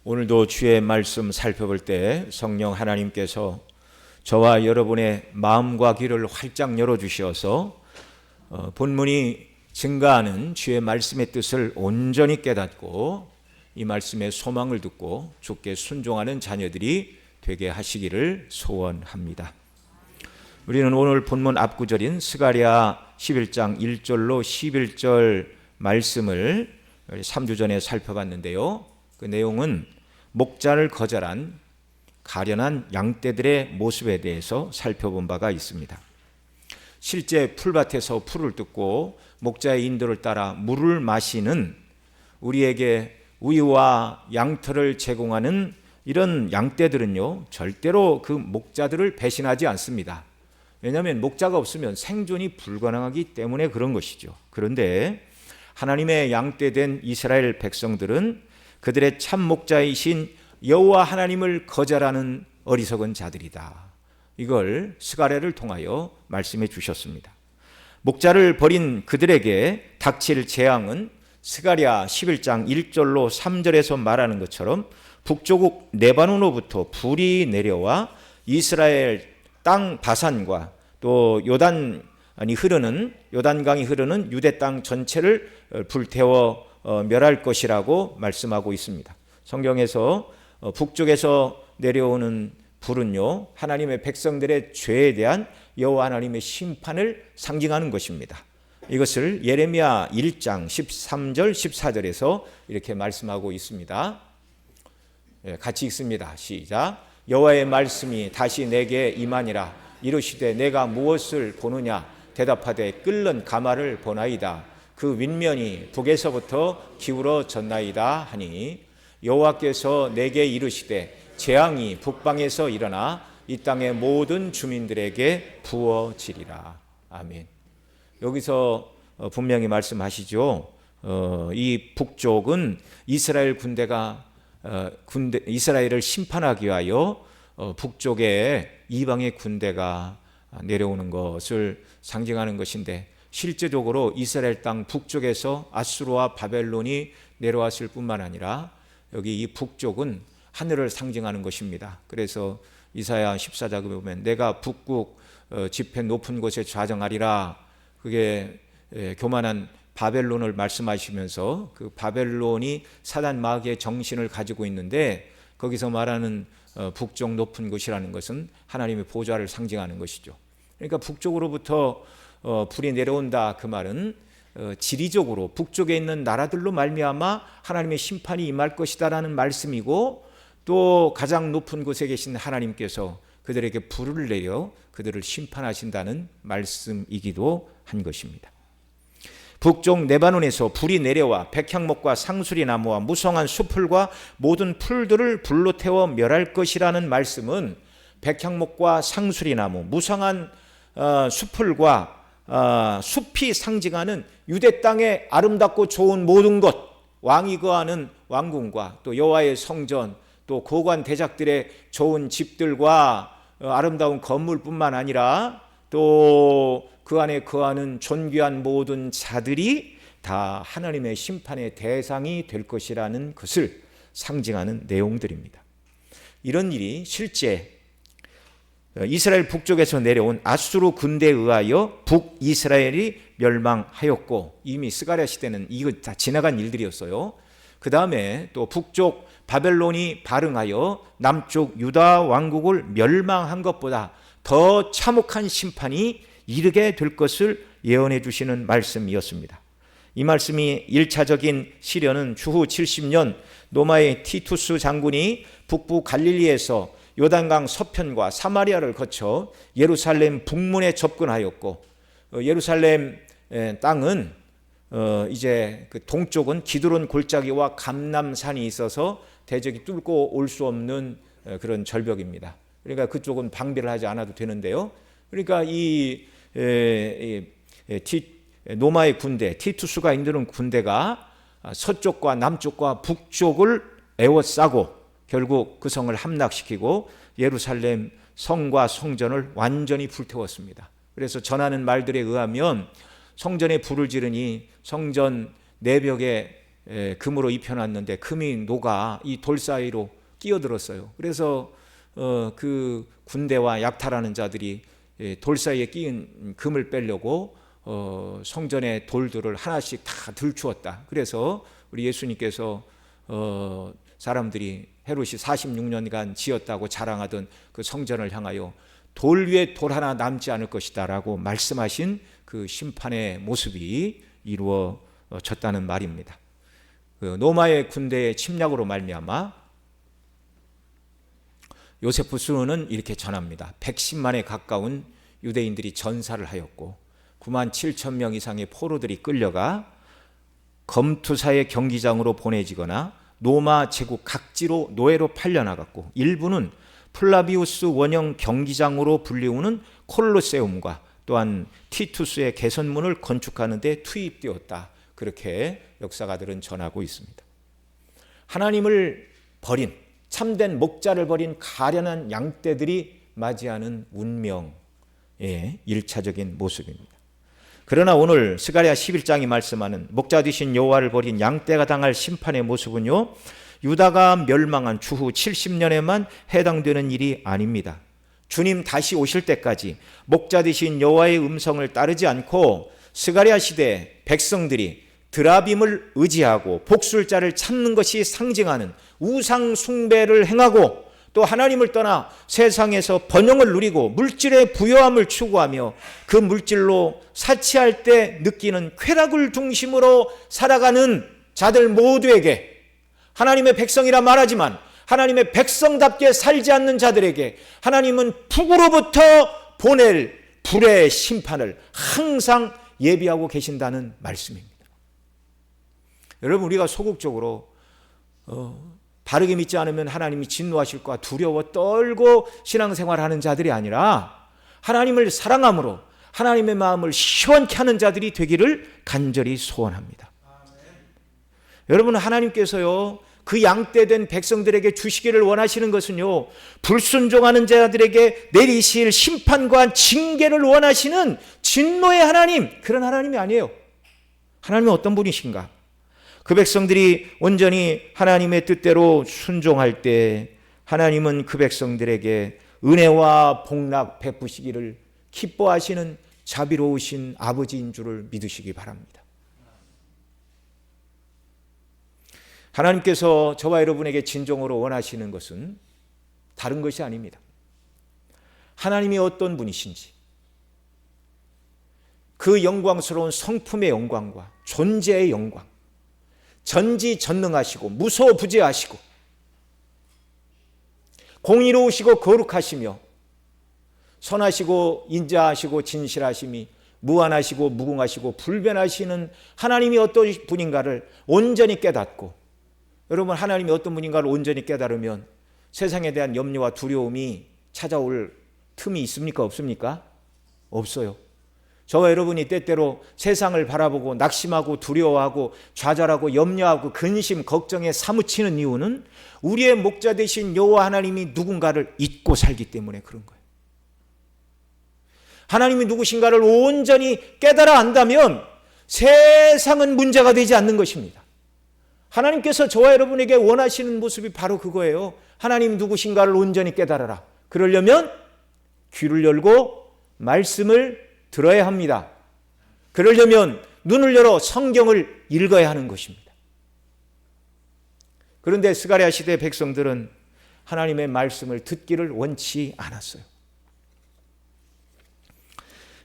오늘도 주의 말씀 살펴볼 때 성령 하나님께서 저와 여러분의 마음과 귀를 활짝 열어주셔서 본문이 증가하는 주의 말씀의 뜻을 온전히 깨닫고 이 말씀의 소망을 듣고 주께 순종하는 자녀들이 되게 하시기를 소원합니다. 우리는 오늘 본문 앞구절인 스가랴 11장 1절로 11절 말씀을 3주 전에 살펴봤는데요. 그 내용은 목자를 거절한 가련한 양떼들의 모습에 대해서 살펴본 바가 있습니다. 실제 풀밭에서 풀을 뜯고 목자의 인도를 따라 물을 마시는 우리에게 우유와 양털을 제공하는 이런 양떼들은요, 절대로 그 목자들을 배신하지 않습니다. 왜냐하면 목자가 없으면 생존이 불가능하기 때문에 그런 것이죠. 그런데 하나님의 양떼된 이스라엘 백성들은 그들의 참 목자이신 여호와 하나님을 거절하는 어리석은 자들이다. 이걸 스가랴를 통하여 말씀해 주셨습니다. 목자를 버린 그들에게 닥칠 재앙은 스가랴 11장 1절로 3절에서 말하는 것처럼 북조국 레바논으로부터 불이 내려와 이스라엘 땅 바산과 또 요단강이 흐르는 유대 땅 전체를 불태워 멸할 것이라고 말씀하고 있습니다. 성경에서 북쪽에서 내려오는 불은요, 하나님의 백성들의 죄에 대한 여호와 하나님의 심판을 상징하는 것입니다. 이것을 예레미야 1장 13절 14절에서 이렇게 말씀하고 있습니다. 같이 읽습니다. 시작. 여호와의 말씀이 다시 내게 임하니라. 이르시되 내가 무엇을 보느냐? 대답하되 끓는 가마를 보나이다. 그 윗면이 북에서부터 기울어졌나이다 하니 여호와께서 내게 이르시되 재앙이 북방에서 일어나 이 땅의 모든 주민들에게 부어지리라. 아멘. 여기서 분명히 말씀하시죠. 이 북쪽은 이스라엘 이스라엘을 심판하기 위하여 북쪽에 이방의 군대가 내려오는 것을 상징하는 것인데, 실제적으로 이스라엘 땅 북쪽에서 아수르와 바벨론이 내려왔을 뿐만 아니라 여기 이 북쪽은 하늘을 상징하는 것입니다. 그래서 이사야 14장에 보면 내가 북국 지폐 높은 곳에 좌정하리라, 그게 교만한 바벨론을 말씀하시면서 그 바벨론이 사단 마귀의 정신을 가지고 있는데, 거기서 말하는 북쪽 높은 곳이라는 것은 하나님의 보좌를 상징하는 것이죠. 그러니까 북쪽으로부터 불이 내려온다, 그 말은 지리적으로 북쪽에 있는 나라들로 말미암아 하나님의 심판이 임할 것이다라는 말씀이고, 또 가장 높은 곳에 계신 하나님께서 그들에게 불을 내려 그들을 심판하신다는 말씀이기도 한 것입니다. 북쪽 레바논에서 불이 내려와 백향목과 상수리 나무와 무성한 수풀과 모든 풀들을 불로 태워 멸할 것이라는 말씀은 백향목과 상수리 나무, 무성한 수풀과 숲이 상징하는 유대 땅의 아름답고 좋은 모든 것, 왕이 거하는 왕궁과 또 여호와의 성전, 또 고관 대작들의 좋은 집들과 아름다운 건물뿐만 아니라 또 그 안에 거하는 존귀한 모든 자들이 다 하나님의 심판의 대상이 될 것이라는 것을 상징하는 내용들입니다. 이런 일이 실제 이스라엘 북쪽에서 내려온 아수르 군대에 의하여 북이스라엘이 멸망하였고, 이미 스가랴 시대는 이거 다 지나간 일들이었어요. 그 다음에 또 북쪽 바벨론이 발흥하여 남쪽 유다 왕국을 멸망한 것보다 더 참혹한 심판이 이르게 될 것을 예언해 주시는 말씀이었습니다. 이 말씀이 1차적인 시련은 주후 70년 로마의 티투스 장군이 북부 갈릴리에서 요단강 서편과 사마리아를 거쳐 예루살렘 북문에 접근하였고, 예루살렘 땅은 이제 그 동쪽은 기드론 골짜기와 감람산이 있어서 대적이 뚫고 올 수 없는 그런 절벽입니다. 그러니까 그쪽은 방비를 하지 않아도 되는데요. 그러니까 이 로마의 군대, 티투스가 이끄는 군대가 서쪽과 남쪽과 북쪽을 에워싸고 결국 그 성을 함락시키고 예루살렘 성과 성전을 완전히 불태웠습니다. 그래서 전하는 말들에 의하면 성전에 불을 지르니 성전 내벽에 금으로 입혀놨는데 금이 녹아 이 돌 사이로 끼어들었어요. 그래서 그 군대와 약탈하는 자들이 돌 사이에 끼인 금을 빼려고 성전의 돌들을 하나씩 다 들추었다. 그래서 우리 예수님께서 사람들이 헤롯이 46년간 지었다고 자랑하던 그 성전을 향하여 돌 위에 돌 하나 남지 않을 것이다 라고 말씀하신 그 심판의 모습이 이루어졌다는 말입니다. 그 로마의 군대의 침략으로 말미암아 요세푸스는 이렇게 전합니다. 110만에 가까운 유대인들이 전사를 하였고 9만 7천 명 이상의 포로들이 끌려가 검투사의 경기장으로 보내지거나 로마 제국 각지로 노예로 팔려나갔고 일부는 플라비우스 원형 경기장으로 불리우는 콜로세움과 또한 티투스의 개선문을 건축하는 데 투입되었다. 그렇게 역사가들은 전하고 있습니다. 하나님을 버린, 참된 목자를 버린 가련한 양떼들이 맞이하는 운명의 1차적인 모습입니다. 그러나 오늘 스가랴 11장이 말씀하는 목자 되신 여호와를 버린 양떼가 당할 심판의 모습은요, 유다가 멸망한 추후 70년에만 해당되는 일이 아닙니다. 주님 다시 오실 때까지 목자 되신 여호와의 음성을 따르지 않고 스가랴 시대 백성들이 드라빔을 의지하고 복술자를 찾는 것이 상징하는 우상 숭배를 행하고 또 하나님을 떠나 세상에서 번영을 누리고 물질의 부요함을 추구하며 그 물질로 사치할 때 느끼는 쾌락을 중심으로 살아가는 자들 모두에게, 하나님의 백성이라 말하지만 하나님의 백성답게 살지 않는 자들에게 하나님은 북으로부터 보낼 불의 심판을 항상 예비하고 계신다는 말씀입니다. 여러분, 우리가 소극적으로 바르게 믿지 않으면 하나님이 진노하실 거야 두려워 떨고 신앙생활하는 자들이 아니라 하나님을 사랑함으로 하나님의 마음을 시원케 하는 자들이 되기를 간절히 소원합니다. 여러분, 하나님께서요 그 양떼된 백성들에게 주시기를 원하시는 것은요, 불순종하는 자들에게 내리실 심판과 징계를 원하시는 진노의 하나님, 그런 하나님이 아니에요. 하나님은 어떤 분이신가? 그 백성들이 온전히 하나님의 뜻대로 순종할 때 하나님은 그 백성들에게 은혜와 복락 베푸시기를 기뻐하시는 자비로우신 아버지인 줄을 믿으시기 바랍니다. 하나님께서 저와 여러분에게 진정으로 원하시는 것은 다른 것이 아닙니다. 하나님이 어떤 분이신지, 그 영광스러운 성품의 영광과 존재의 영광, 전지전능하시고 무소부재하시고 공의로우시고 거룩하시며 선하시고 인자하시고 진실하심이 무한하시고 무궁하시고 불변하시는 하나님이 어떤 분인가를 온전히 깨닫고, 여러분 하나님이 어떤 분인가를 온전히 깨달으면 세상에 대한 염려와 두려움이 찾아올 틈이 있습니까? 없습니까? 없어요. 저와 여러분이 때때로 세상을 바라보고 낙심하고 두려워하고 좌절하고 염려하고 근심, 걱정에 사무치는 이유는 우리의 목자 되신 여호와 하나님이 누군가를 잊고 살기 때문에 그런 거예요. 하나님이 누구신가를 온전히 깨달아 안다면 세상은 문제가 되지 않는 것입니다. 하나님께서 저와 여러분에게 원하시는 모습이 바로 그거예요. 하나님 누구신가를 온전히 깨달아라. 그러려면 귀를 열고 말씀을 들어야 합니다. 그러려면 눈을 열어 성경을 읽어야 하는 것입니다. 그런데 스가랴 시대 백성들은 하나님의 말씀을 듣기를 원치 않았어요.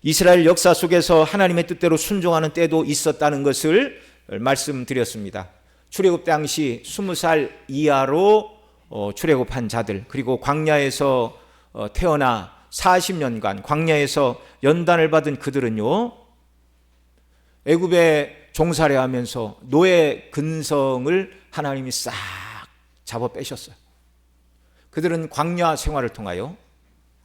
이스라엘 역사 속에서 하나님의 뜻대로 순종하는 때도 있었다는 것을 말씀드렸습니다. 출애굽 당시 20살 이하로 출애굽한 자들, 그리고 광야에서 태어나 40년간 광야에서 연단을 받은 그들은요, 애굽에 종살이 하면서 노예 근성을 하나님이 싹 잡아 빼셨어요. 그들은 광야 생활을 통하여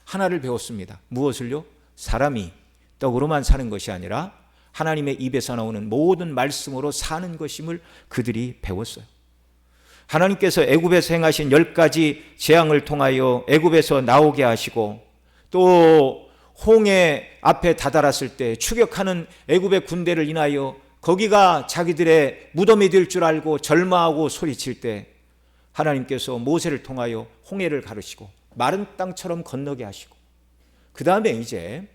하나를 배웠습니다. 무엇을요? 사람이 떡으로만 사는 것이 아니라 하나님의 입에서 나오는 모든 말씀으로 사는 것임을 그들이 배웠어요. 하나님께서 애굽에서 행하신 10가지 재앙을 통하여 애굽에서 나오게 하시고, 또 홍해 앞에 다다랐을 때 추격하는 애굽의 군대를 인하여 거기가 자기들의 무덤이 될 줄 알고 절망하고 소리칠 때 하나님께서 모세를 통하여 홍해를 가르시고 마른 땅처럼 건너게 하시고, 그 다음에 이제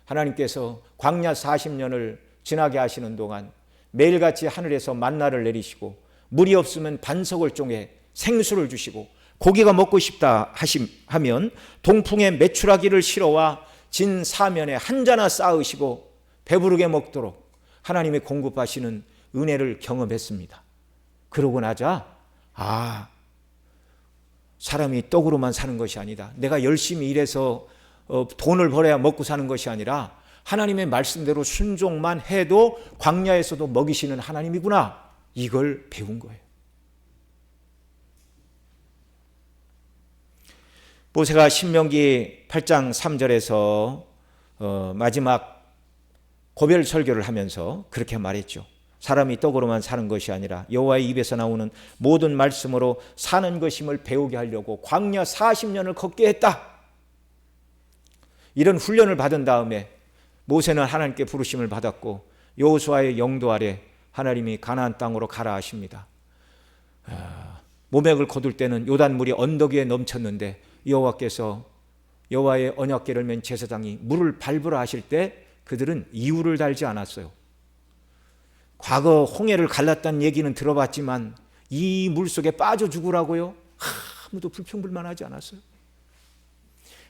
하나님께서 광야 40년을 지나게 하시는 동안 매일같이 하늘에서 만나를 내리시고 물이 없으면 반석을 쪼개 생수를 주시고, 고기가 먹고 싶다 하면 동풍에 메추라기를 실어와 진 사면에 한 자나 쌓으시고 배부르게 먹도록 하나님의 공급하시는 은혜를 경험했습니다. 그러고 나자 사람이 떡으로만 사는 것이 아니다, 내가 열심히 일해서 돈을 벌어야 먹고 사는 것이 아니라 하나님의 말씀대로 순종만 해도 광야에서도 먹이시는 하나님이구나, 이걸 배운 거예요. 모세가 신명기 8장 3절에서 마지막 고별 설교를 하면서 그렇게 말했죠. 사람이 떡으로만 사는 것이 아니라 여호와의 입에서 나오는 모든 말씀으로 사는 것임을 배우게 하려고 광야 40년을 걷게 했다. 이런 훈련을 받은 다음에 모세는 하나님께 부르심을 받았고 여호수아의 영도 아래 하나님이 가나안 땅으로 가라 하십니다. 모맥을 거둘 때는 요단물이 언덕 위에 넘쳤는데 여호와께서 여호와의 언약궤를 맨 제사장이 물을 밟으라 하실 때 그들은 이유를 달지 않았어요. 과거 홍해를 갈랐다는 얘기는 들어봤지만 이 물속에 빠져 죽으라고요? 아무도 불평불만하지 않았어요.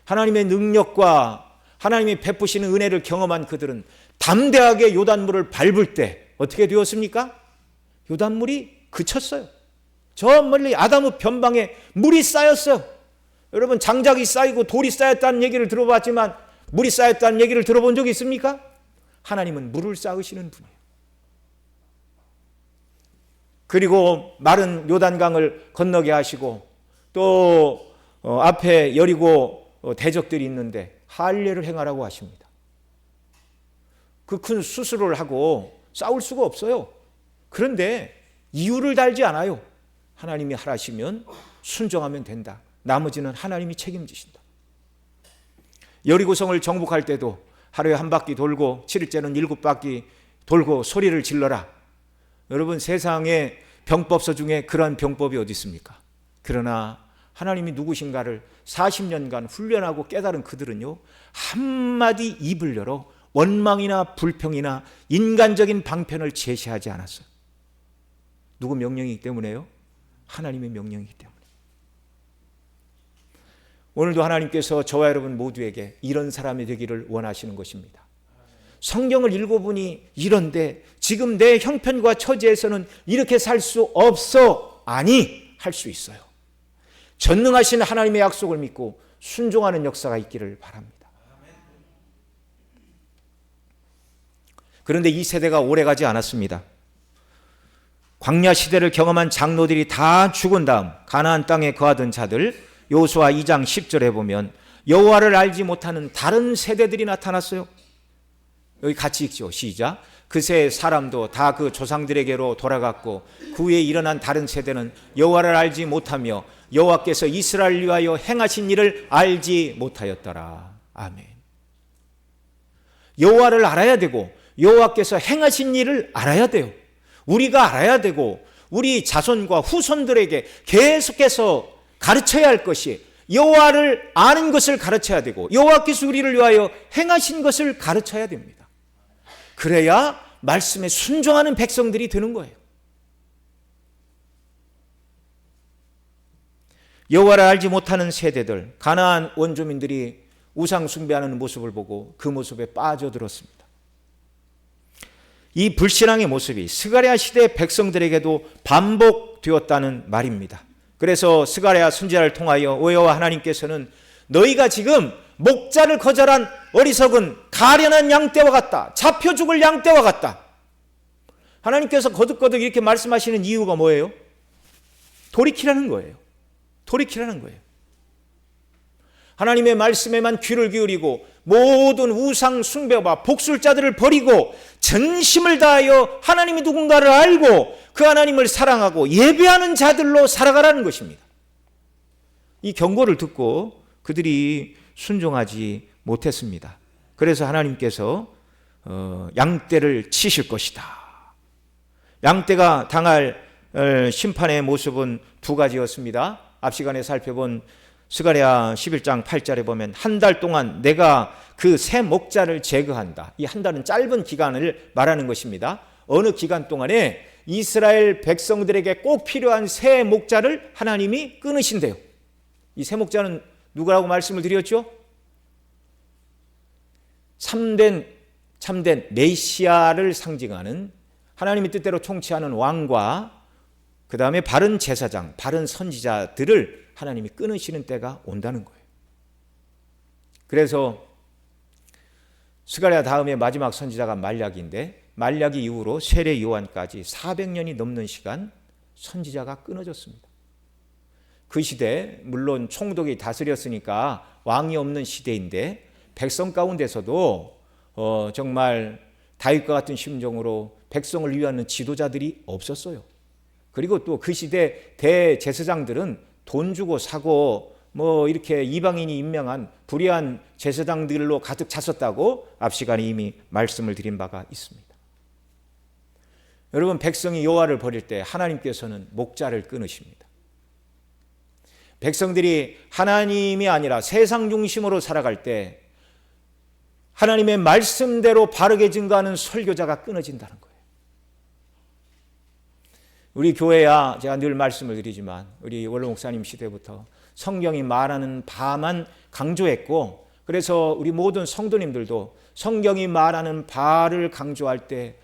하나님의 능력과 하나님이 베푸시는 은혜를 경험한 그들은 담대하게 요단물을 밟을 때 어떻게 되었습니까? 요단물이 그쳤어요. 저 멀리 아다무 변방에 물이 쌓였어요. 여러분, 장작이 쌓이고 돌이 쌓였다는 얘기를 들어봤지만 물이 쌓였다는 얘기를 들어본 적이 있습니까? 하나님은 물을 쌓으시는 분이에요. 그리고 마른 요단강을 건너게 하시고 또 앞에 여리고 대적들이 있는데 할례를 행하라고 하십니다. 그 큰 수술을 하고 싸울 수가 없어요. 그런데 이유를 달지 않아요. 하나님이 하라시면 순종하면 된다. 나머지는 하나님이 책임지신다. 여리고성을 정복할 때도 하루에 한 바퀴 돌고 7일째는 7바퀴 돌고 소리를 질러라. 여러분, 세상에 병법서 중에 그러한 병법이 어디 있습니까? 그러나 하나님이 누구신가를 40년간 훈련하고 깨달은 그들은요, 한마디 입을 열어 원망이나 불평이나 인간적인 방편을 제시하지 않았어요. 누구 명령이기 때문에요? 하나님의 명령이기 때문에. 오늘도 하나님께서 저와 여러분 모두에게 이런 사람이 되기를 원하시는 것입니다. 성경을 읽어보니 이런데 지금 내 형편과 처지에서는 이렇게 살 수 없어. 아니, 할 수 있어요. 전능하신 하나님의 약속을 믿고 순종하는 역사가 있기를 바랍니다. 그런데 이 세대가 오래가지 않았습니다. 광야 시대를 경험한 장로들이 다 죽은 다음 가나안 땅에 거하던 자들, 여호수아 2장 10절에 보면 여호와를 알지 못하는 다른 세대들이 나타났어요. 여기 같이 읽죠. 시작. 그새 사람도 다 그 조상들에게로 돌아갔고 그 후에 일어난 다른 세대는 여호와를 알지 못하며 여호와께서 이스라엘을 위하여 행하신 일을 알지 못하였더라. 아멘. 여호와를 알아야 되고 여호와께서 행하신 일을 알아야 돼요. 우리가 알아야 되고 우리 자손과 후손들에게 계속해서 가르쳐야 할 것이 여호와를 아는 것을 가르쳐야 되고 여호와께서 우리를 위하여 행하신 것을 가르쳐야 됩니다. 그래야 말씀에 순종하는 백성들이 되는 거예요. 여호와를 알지 못하는 세대들, 가나안 원주민들이 우상 숭배하는 모습을 보고 그 모습에 빠져들었습니다. 이 불신앙의 모습이 스가랴 시대 백성들에게도 반복되었다는 말입니다. 그래서 스가랴 선지자를 통하여 여호와 하나님께서는 너희가 지금 목자를 거절한 어리석은 가련한 양떼와 같다. 잡혀 죽을 양떼와 같다. 하나님께서 거듭거듭 이렇게 말씀하시는 이유가 뭐예요? 돌이키라는 거예요. 돌이키라는 거예요. 하나님의 말씀에만 귀를 기울이고 모든 우상 숭배와 복술자들을 버리고 전심을 다하여 하나님이 누군가를 알고 그 하나님을 사랑하고 예배하는 자들로 살아가라는 것입니다. 이 경고를 듣고 그들이 순종하지 못했습니다. 그래서 하나님께서 양떼를 치실 것이다. 양떼가 당할 심판의 모습은 두 가지였습니다. 앞 시간에 살펴본 스가랴 11장 8절에 보면 한 달 동안 내가 그 새 목자를 제거한다. 이 한 달은 짧은 기간을 말하는 것입니다. 어느 기간 동안에 이스라엘 백성들에게 꼭 필요한 새 목자를 하나님이 끊으신대요. 이 새 목자는 누구라고 말씀을 드렸죠? 참된 메시아를 상징하는 하나님의 뜻대로 통치하는 왕과 그 다음에 바른 제사장, 바른 선지자들을 하나님이 끊으시는 때가 온다는 거예요. 그래서 스가랴 다음에 마지막 선지자가 말라기인데 말라기 이후로 세례 요한까지 400년이 넘는 시간 선지자가 끊어졌습니다. 그 시대 물론 총독이 다스렸으니까 왕이 없는 시대인데 백성 가운데서도 정말 다윗과 같은 심정으로 백성을 위하는 지도자들이 없었어요. 그리고 또 그 시대 대제사장들은 돈 주고 사고 이렇게 이방인이 임명한 불의한 제사장들로 가득 찼었다고 앞 시간에 이미 말씀을 드린 바가 있습니다. 여러분, 백성이 여호와를 버릴 때 하나님께서는 목자를 끊으십니다. 백성들이 하나님이 아니라 세상 중심으로 살아갈 때 하나님의 말씀대로 바르게 증거하는 설교자가 끊어진다는 거예요. 우리 교회야 제가 늘 말씀을 드리지만 우리 원로 목사님 시대부터 성경이 말하는 바만 강조했고, 그래서 우리 모든 성도님들도 성경이 말하는 바를 강조할 때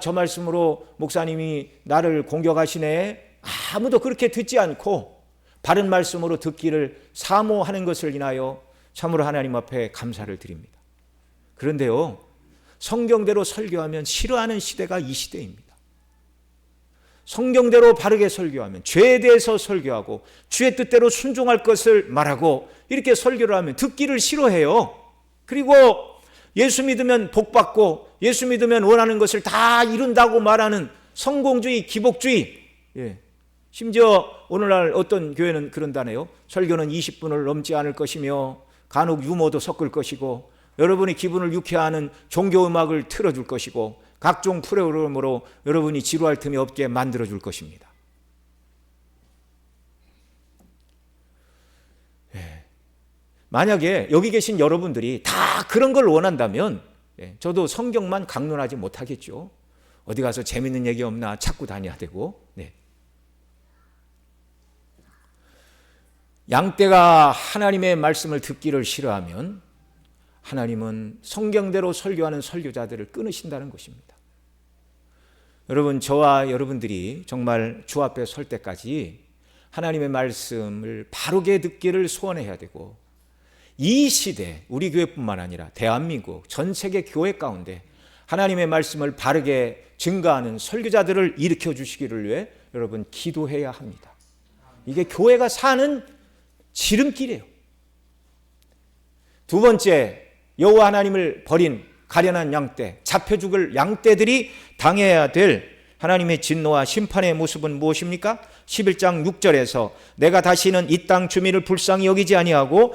저 말씀으로 목사님이 나를 공격하시네, 아무도 그렇게 듣지 않고 바른 말씀으로 듣기를 사모하는 것을 인하여 참으로 하나님 앞에 감사를 드립니다. 그런데요, 성경대로 설교하면 싫어하는 시대가 이 시대입니다. 성경대로 바르게 설교하면, 죄에 대해서 설교하고 주의 뜻대로 순종할 것을 말하고 이렇게 설교를 하면 듣기를 싫어해요. 그리고 예수 믿으면 복받고 예수 믿으면 원하는 것을 다 이룬다고 말하는 성공주의, 기복주의. 심지어 오늘날 어떤 교회는 그런다네요. 설교는 20분을 넘지 않을 것이며 간혹 유머도 섞을 것이고 여러분이 기분을 유쾌하는 종교음악을 틀어줄 것이고 각종 프로그램으로 여러분이 지루할 틈이 없게 만들어줄 것입니다. 만약에 여기 계신 여러분들이 다 그런 걸 원한다면 저도 성경만 강론하지 못하겠죠. 어디 가서 재밌는 얘기 없나 찾고 다녀야 되고. 양떼가 하나님의 말씀을 듣기를 싫어하면 하나님은 성경대로 설교하는 설교자들을 끊으신다는 것입니다. 여러분, 저와 여러분들이 정말 주 앞에 설 때까지 하나님의 말씀을 바르게 듣기를 소원해야 되고, 이 시대 우리 교회뿐만 아니라 대한민국 전 세계 교회 가운데 하나님의 말씀을 바르게 증거하는 설교자들을 일으켜 주시기를 위해 여러분 기도해야 합니다. 이게 교회가 사는 지름길이에요. 두 번째, 여호와 하나님을 버린 가련한 양떼, 잡혀 죽을 양떼들이 당해야 될 하나님의 진노와 심판의 모습은 무엇입니까? 11장 6절에서 내가 다시는 이 땅 주민을 불쌍히 여기지 아니하고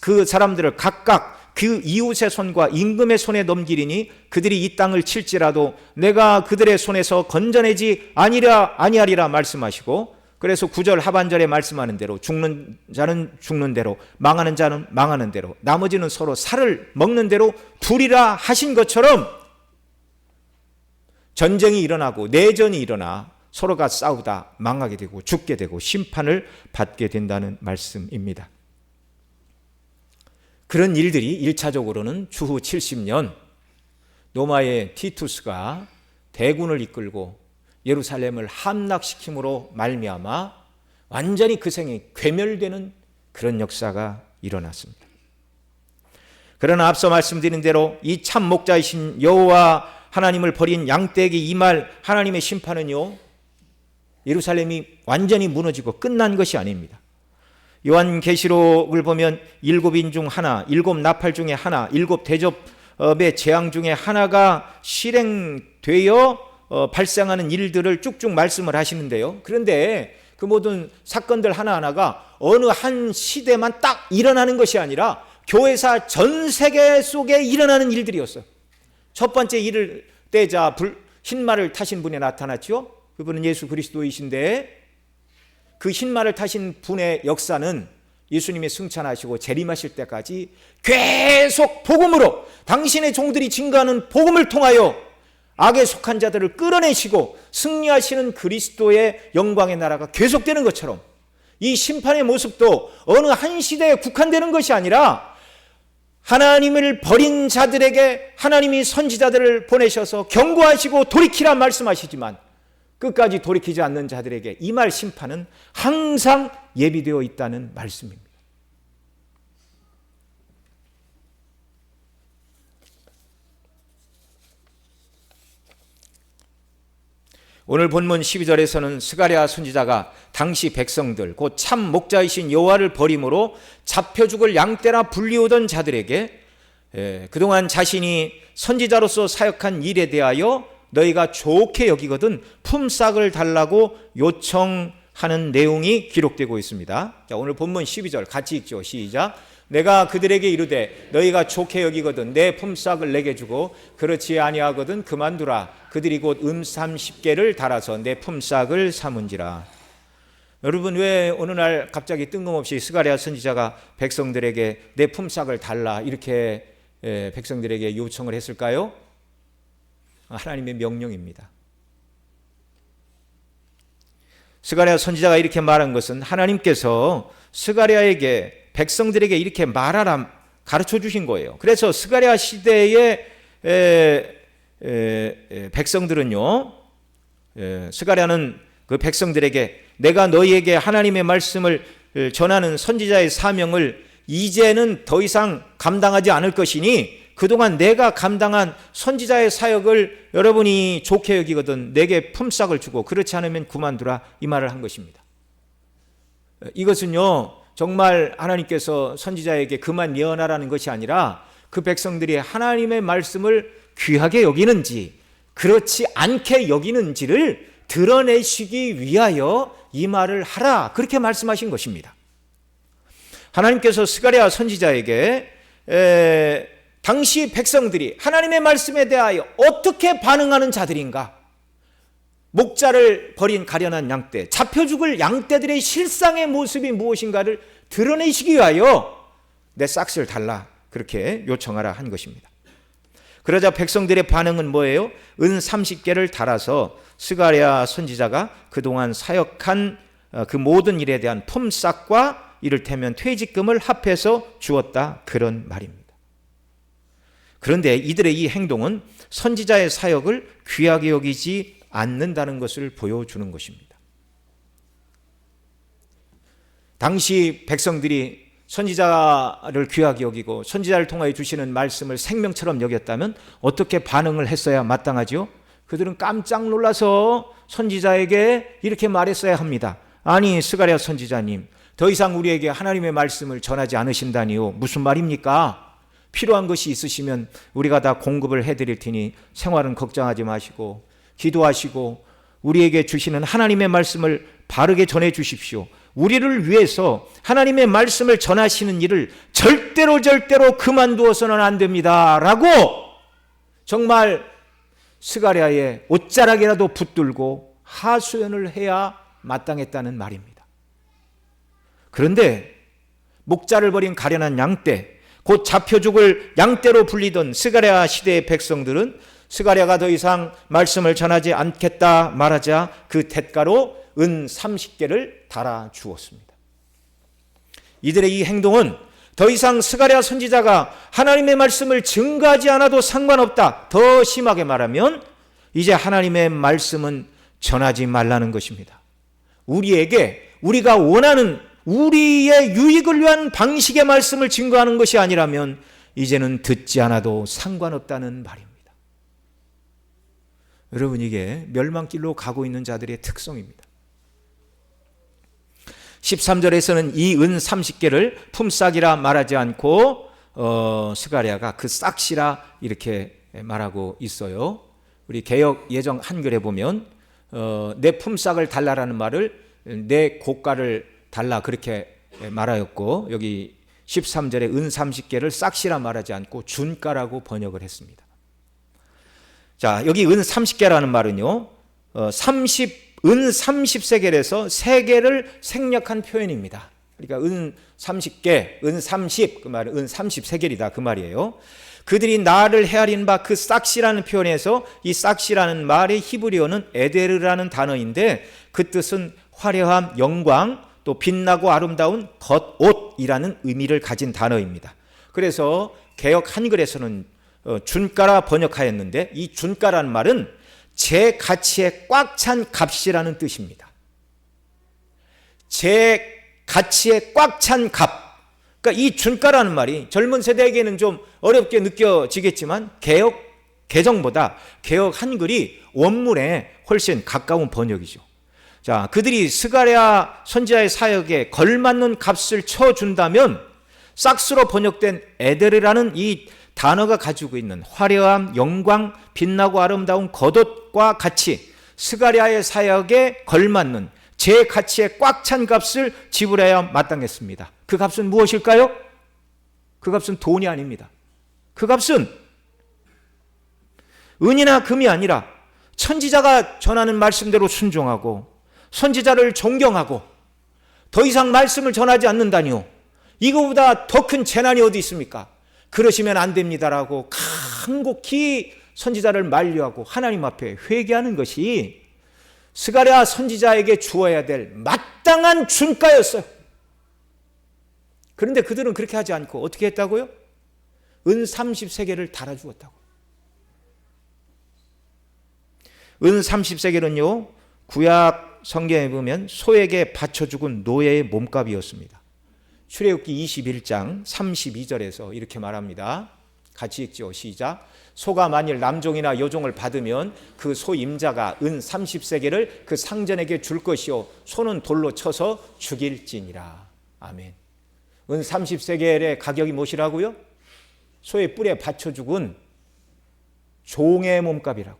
그 사람들을 각각 그 이웃의 손과 임금의 손에 넘기리니 그들이 이 땅을 칠지라도 내가 그들의 손에서 건져내지 아니하리라 말씀하시고, 그래서 9절 하반절에 말씀하는 대로 죽는 자는 죽는 대로, 망하는 자는 망하는 대로, 나머지는 서로 살을 먹는 대로 두리라 하신 것처럼 전쟁이 일어나고 내전이 일어나 서로가 싸우다 망하게 되고 죽게 되고 심판을 받게 된다는 말씀입니다. 그런 일들이 1차적으로는 주후 70년 로마의 티투스가 대군을 이끌고 예루살렘을 함락시킴으로 말미암아 완전히 그 생이 괴멸되는 그런 역사가 일어났습니다. 그러나 앞서 말씀드린 대로 이 참 목자이신 여호와 하나님을 버린 양떼에게 임할 하나님의 심판은요, 예루살렘이 완전히 무너지고 끝난 것이 아닙니다. 요한계시록을 보면 7인 중 하나, 7 나팔 중에 하나, 7 대접의 재앙 중에 하나가 실행되어 발생하는 일들을 쭉쭉 말씀을 하시는데요. 그런데 그 모든 사건들 하나하나가 어느 한 시대만 딱 일어나는 것이 아니라 교회사 전 세계 속에 일어나는 일들이었어요. 첫 번째 일을 떼자 흰말을 타신 분이 나타났죠. 그분은 예수 그리스도이신데 그 흰말을 타신 분의 역사는 예수님이 승천하시고 재림하실 때까지 계속 복음으로, 당신의 종들이 증거하는 복음을 통하여 악에 속한 자들을 끌어내시고 승리하시는 그리스도의 영광의 나라가 계속되는 것처럼 이 심판의 모습도 어느 한 시대에 국한되는 것이 아니라 하나님을 버린 자들에게 하나님이 선지자들을 보내셔서 경고하시고 돌이키라 말씀하시지만 끝까지 돌이키지 않는 자들에게 임할 심판은 항상 예비되어 있다는 말씀입니다. 오늘 본문 12절에서는 스가랴 선지자가 당시 백성들 곧 참 목자이신 여호와를 버림으로 잡혀 죽을 양떼라 불리우던 자들에게 그동안 자신이 선지자로서 사역한 일에 대하여 너희가 좋게 여기거든 품삯을 달라고 요청하는 내용이 기록되고 있습니다. 자, 오늘 본문 12절 같이 읽죠. 시작. 내가 그들에게 이르되 너희가 좋게 여기거든 내 품삯을 내게 주고 그렇지 아니하거든 그만두라. 그들이 곧 30개를 달아서 내 품삯을 삼은지라. 여러분, 왜 어느 날 갑자기 뜬금없이 스가랴 선지자가 백성들에게 내 품삯을 달라 이렇게 백성들에게 요청을 했을까요? 하나님의 명령입니다. 스가랴 선지자가 이렇게 말한 것은 하나님께서 스가랴에게 백성들에게 이렇게 말하라 가르쳐 주신 거예요. 그래서 스가랴 시대의 백성들은요, 스가랴는 그 백성들에게 내가 너희에게 하나님의 말씀을 전하는 선지자의 사명을 이제는 더 이상 감당하지 않을 것이니 그동안 내가 감당한 선지자의 사역을 여러분이 좋게 여기거든 내게 품삯을 주고 그렇지 않으면 그만두라, 이 말을 한 것입니다. 이것은요, 정말 하나님께서 선지자에게 그만 예언하라는 것이 아니라 그 백성들이 하나님의 말씀을 귀하게 여기는지 그렇지 않게 여기는지를 드러내시기 위하여 이 말을 하라, 그렇게 말씀하신 것입니다. 하나님께서 스가랴 선지자에게 당시 백성들이 하나님의 말씀에 대하여 어떻게 반응하는 자들인가, 목자를 버린 가련한 양떼, 잡혀 죽을 양떼들의 실상의 모습이 무엇인가를 드러내시기 위하여 내 싹스를 달라, 그렇게 요청하라 한 것입니다. 그러자 백성들의 반응은 뭐예요? 은 30개를 달아서 스가랴 선지자가 그동안 사역한 그 모든 일에 대한 품삯과 이를테면 퇴직금을 합해서 주었다, 그런 말입니다. 그런데 이들의 이 행동은 선지자의 사역을 귀하게 여기지 않는다는 것을 보여주는 것입니다. 당시 백성들이 선지자를 귀하게 여기고 선지자를 통하여 주시는 말씀을 생명처럼 여겼다면 어떻게 반응을 했어야 마땅하죠? 그들은 깜짝 놀라서 선지자에게 이렇게 말했어야 합니다. 아니, 스가랴 선지자님, 더 이상 우리에게 하나님의 말씀을 전하지 않으신다니요, 무슨 말입니까? 필요한 것이 있으시면 우리가 다 공급을 해드릴 테니 생활은 걱정하지 마시고 기도하시고 우리에게 주시는 하나님의 말씀을 바르게 전해 주십시오. 우리를 위해서 하나님의 말씀을 전하시는 일을 절대로 그만두어서는 안 됩니다 라고 정말 스가랴의 옷자락이라도 붙들고 하소연을 해야 마땅했다는 말입니다. 그런데 목자를 버린 가련한 양떼, 곧 잡혀 죽을 양떼로 불리던 스가랴 시대의 백성들은 스가랴가 더 이상 말씀을 전하지 않겠다 말하자 그 대가로 은 30개를 달아 주었습니다. 이들의 이 행동은 더 이상 스가랴 선지자가 하나님의 말씀을 증거하지 않아도 상관없다, 더 심하게 말하면 이제 하나님의 말씀은 전하지 말라는 것입니다. 우리에게 우리가 원하는 우리의 유익을 위한 방식의 말씀을 증거하는 것이 아니라면 이제는 듣지 않아도 상관없다는 말입니다. 여러분, 이게 멸망길로 가고 있는 자들의 특성입니다. 13절에서는 이 은 30개를 품삯이라 말하지 않고 스가랴가 그 싹시라 이렇게 말하고 있어요. 우리 개역 예정 한글에 보면 내 품삯을 달라라는 말을 내 고가를 달라 그렇게 말하였고, 여기 13절에 은 30개를 싹시라 말하지 않고 준가라고 번역을 했습니다. 자, 여기 은 30개라는 말은요, 은 30세겔에서 세겔을 생략한 표현입니다. 그러니까 은 30개, 은 30, 그 말은 은 30세겔이다 그 말이에요. 그들이 나를 헤아린 바 그 싹시라는 표현에서 이 싹시라는 말의 히브리어는 에데르라는 단어인데 그 뜻은 화려함, 영광, 또 빛나고 아름다운 겉옷이라는 의미를 가진 단어입니다. 그래서 개역 한글에서는 준가라 번역하였는데 이 준가라는 말은 제 가치에 꽉 찬 값이라는 뜻입니다. 제 가치에 꽉 찬 값. 그러니까 이 준가라는 말이 젊은 세대에게는 좀 어렵게 느껴지겠지만 개정보다 개역 한글이 원문에 훨씬 가까운 번역이죠. 자, 그들이 스가랴 선지자의 사역에 걸맞는 값을 쳐준다면 싹스로 번역된 에데르라는 이 단어가 가지고 있는 화려함, 영광, 빛나고 아름다운 겉옷과 같이 스가랴의 사역에 걸맞는 제 가치에 꽉 찬 값을 지불해야 마땅했습니다. 그 값은 무엇일까요? 그 값은 돈이 아닙니다. 그 값은 은이나 금이 아니라 선지자가 전하는 말씀대로 순종하고 선지자를 존경하고 더 이상 말씀을 전하지 않는다니요. 이거보다 더 큰 재난이 어디 있습니까? 그러시면 안 됩니다라고 간곡히 선지자를 만류하고 하나님 앞에 회개하는 것이 스가랴 선지자에게 주어야 될 마땅한 준가였어요. 그런데 그들은 그렇게 하지 않고 어떻게 했다고요? 은 30세겔을 달아주었다고. 은 30세겔은요, 구약 성경에 보면 소에게 바쳐 죽은 노예의 몸값이었습니다. 출애굽기 21장 32절에서 이렇게 말합니다. 같이 읽죠. 시작. 소가 만일 남종이나 여종을 받으면 그 소 임자가 은 30세겔을 그 상전에게 줄 것이요 소는 돌로 쳐서 죽일지니라. 아멘. 은 30세겔의 가격이 무엇이라고요? 소의 뿔에 받쳐 죽은 종의 몸값이라고.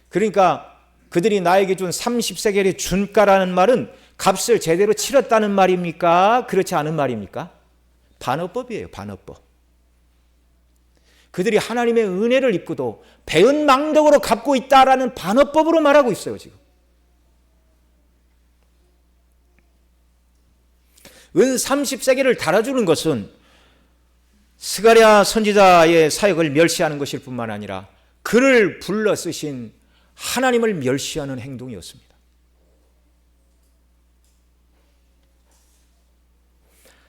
그러니까 그들이 나에게 준 30세겔의 준가라는 말은 값을 제대로 치렀다는 말입니까? 그렇지 않은 말입니까? 반어법이에요. 반어법. 그들이 하나님의 은혜를 입고도 배은망덕으로 갚고 있다라는 반어법으로 말하고 있어요. 지금 은 30세겔을 달아주는 것은 스가랴 선지자의 사역을 멸시하는 것일 뿐만 아니라 그를 불러 쓰신 하나님을 멸시하는 행동이었습니다.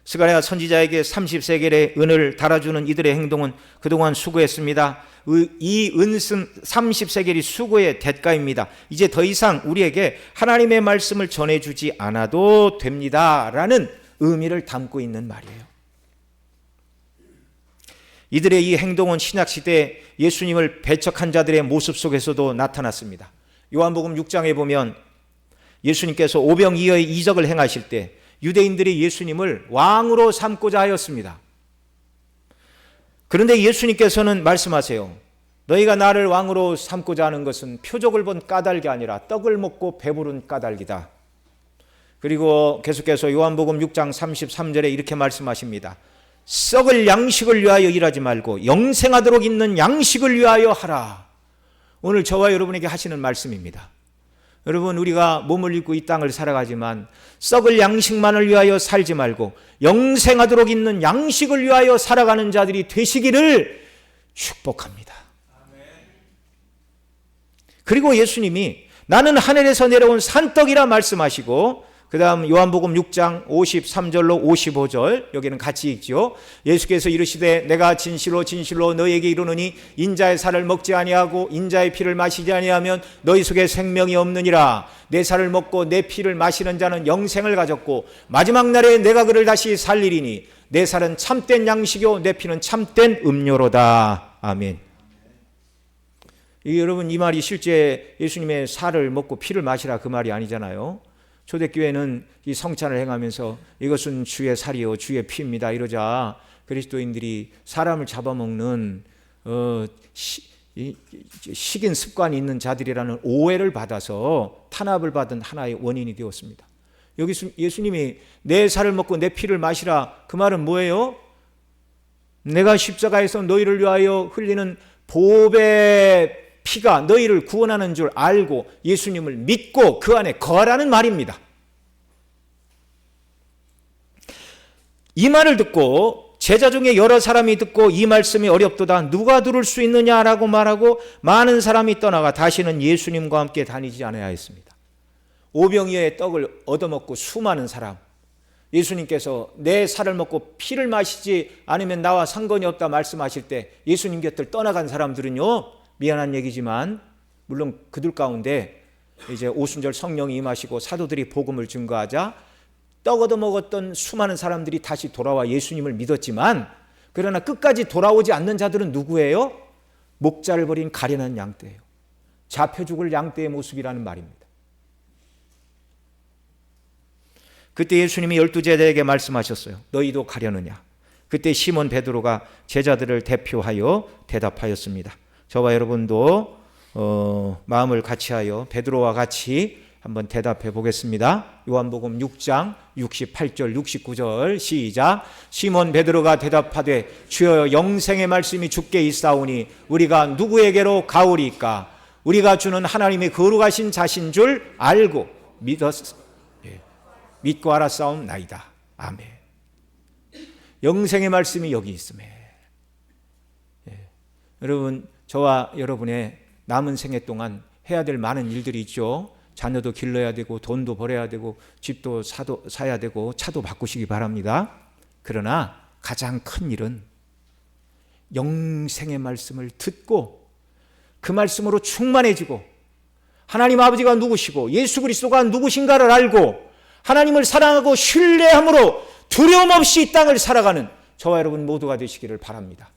스가랴 선지자에게 30세겔의 은을 달아주는 이들의 행동은 그동안 수고했습니다. 이 은은 30세겔이 수고의 대가입니다. 이제 더 이상 우리에게 하나님의 말씀을 전해주지 않아도 됩니다 라는 의미를 담고 있는 말이에요. 이들의 이 행동은 신약시대 예수님을 배척한 자들의 모습 속에서도 나타났습니다. 요한복음 6장에 보면 예수님께서 오병이어의 이적을 행하실 때 유대인들이 예수님을 왕으로 삼고자 하였습니다. 그런데 예수님께서는 말씀하세요. 너희가 나를 왕으로 삼고자 하는 것은 표적을 본 까닭이 아니라 떡을 먹고 배부른 까닭이다. 그리고 계속해서 요한복음 6장 33절에 이렇게 말씀하십니다. 썩을 양식을 위하여 일하지 말고 영생하도록 있는 양식을 위하여 하라. 오늘 저와 여러분에게 하시는 말씀입니다. 여러분, 우리가 몸을 입고 이 땅을 살아가지만 썩을 양식만을 위하여 살지 말고 영생하도록 있는 양식을 위하여 살아가는 자들이 되시기를 축복합니다. 그리고 예수님이 나는 하늘에서 내려온 산떡이라 말씀하시고 그 다음 요한복음 6장 53절로 55절 여기는 같이 읽죠. 예수께서 이르시되 내가 진실로 진실로 너희에게 이르노니 인자의 살을 먹지 아니하고 인자의 피를 마시지 아니하면 너희 속에 생명이 없느니라. 내 살을 먹고 내 피를 마시는 자는 영생을 가졌고 마지막 날에 내가 그를 다시 살리리니 내 살은 참된 양식이요 내 피는 참된 음료로다. 아멘. 여러분, 이 말이 실제 예수님의 살을 먹고 피를 마시라 그 말이 아니잖아요. 초대교회는 이 성찬을 행하면서 이것은 주의 살이요 주의 피입니다 이러자 그리스도인들이 사람을 잡아먹는 식인 습관이 있는 자들이라는 오해를 받아서 탄압을 받은 하나의 원인이 되었습니다. 여기 예수님이 내 살을 먹고 내 피를 마시라 그 말은 뭐예요? 내가 십자가에서 너희를 위하여 흘리는 보배의 피가 너희를 구원하는 줄 알고 예수님을 믿고 그 안에 거하라는 말입니다. 이 말을 듣고 제자 중에 여러 사람이 듣고 이 말씀이 어렵도다 누가 들을 수 있느냐라고 말하고 많은 사람이 떠나가 다시는 예수님과 함께 다니지 않아야 했습니다. 오병이어의 떡을 얻어먹고 수많은 사람, 예수님께서 내 살을 먹고 피를 마시지 않으면 나와 상관이 없다 말씀하실 때 예수님 곁을 떠나간 사람들은요, 미안한 얘기지만 물론 그들 가운데 이제 오순절 성령이 임하시고 사도들이 복음을 증거하자 떡 얻어먹었던 수많은 사람들이 다시 돌아와 예수님을 믿었지만, 그러나 끝까지 돌아오지 않는 자들은 누구예요? 목자를 버린 가련한 양떼예요. 잡혀 죽을 양떼의 모습이라는 말입니다. 그때 예수님이 12제자에게 말씀하셨어요. 너희도 가려느냐? 그때 시몬 베드로가 제자들을 대표하여 대답하였습니다. 저와 여러분도 마음을 같이하여 베드로와 같이 한번 대답해 보겠습니다. 요한복음 6장 68절 69절 시작. 시몬 베드로가 대답하되 주여 영생의 말씀이 주께 있사오니 우리가 누구에게로 가오리까? 우리가 주는 하나님의 거룩하신 자신 줄 알고 믿고 알았사옵나이다. 아멘. 영생의 말씀이 여기 있음에, 여러분 저와 여러분의 남은 생애 동안 해야 될 많은 일들이 있죠. 자녀도 길러야 되고 돈도 벌어야 되고 집도 사야 되고 차도 바꾸시기 바랍니다. 그러나 가장 큰 일은 영생의 말씀을 듣고 그 말씀으로 충만해지고 하나님 아버지가 누구시고 예수 그리스도가 누구신가를 알고 하나님을 사랑하고 신뢰함으로 두려움 없이 이 땅을 살아가는 저와 여러분 모두가 되시기를 바랍니다.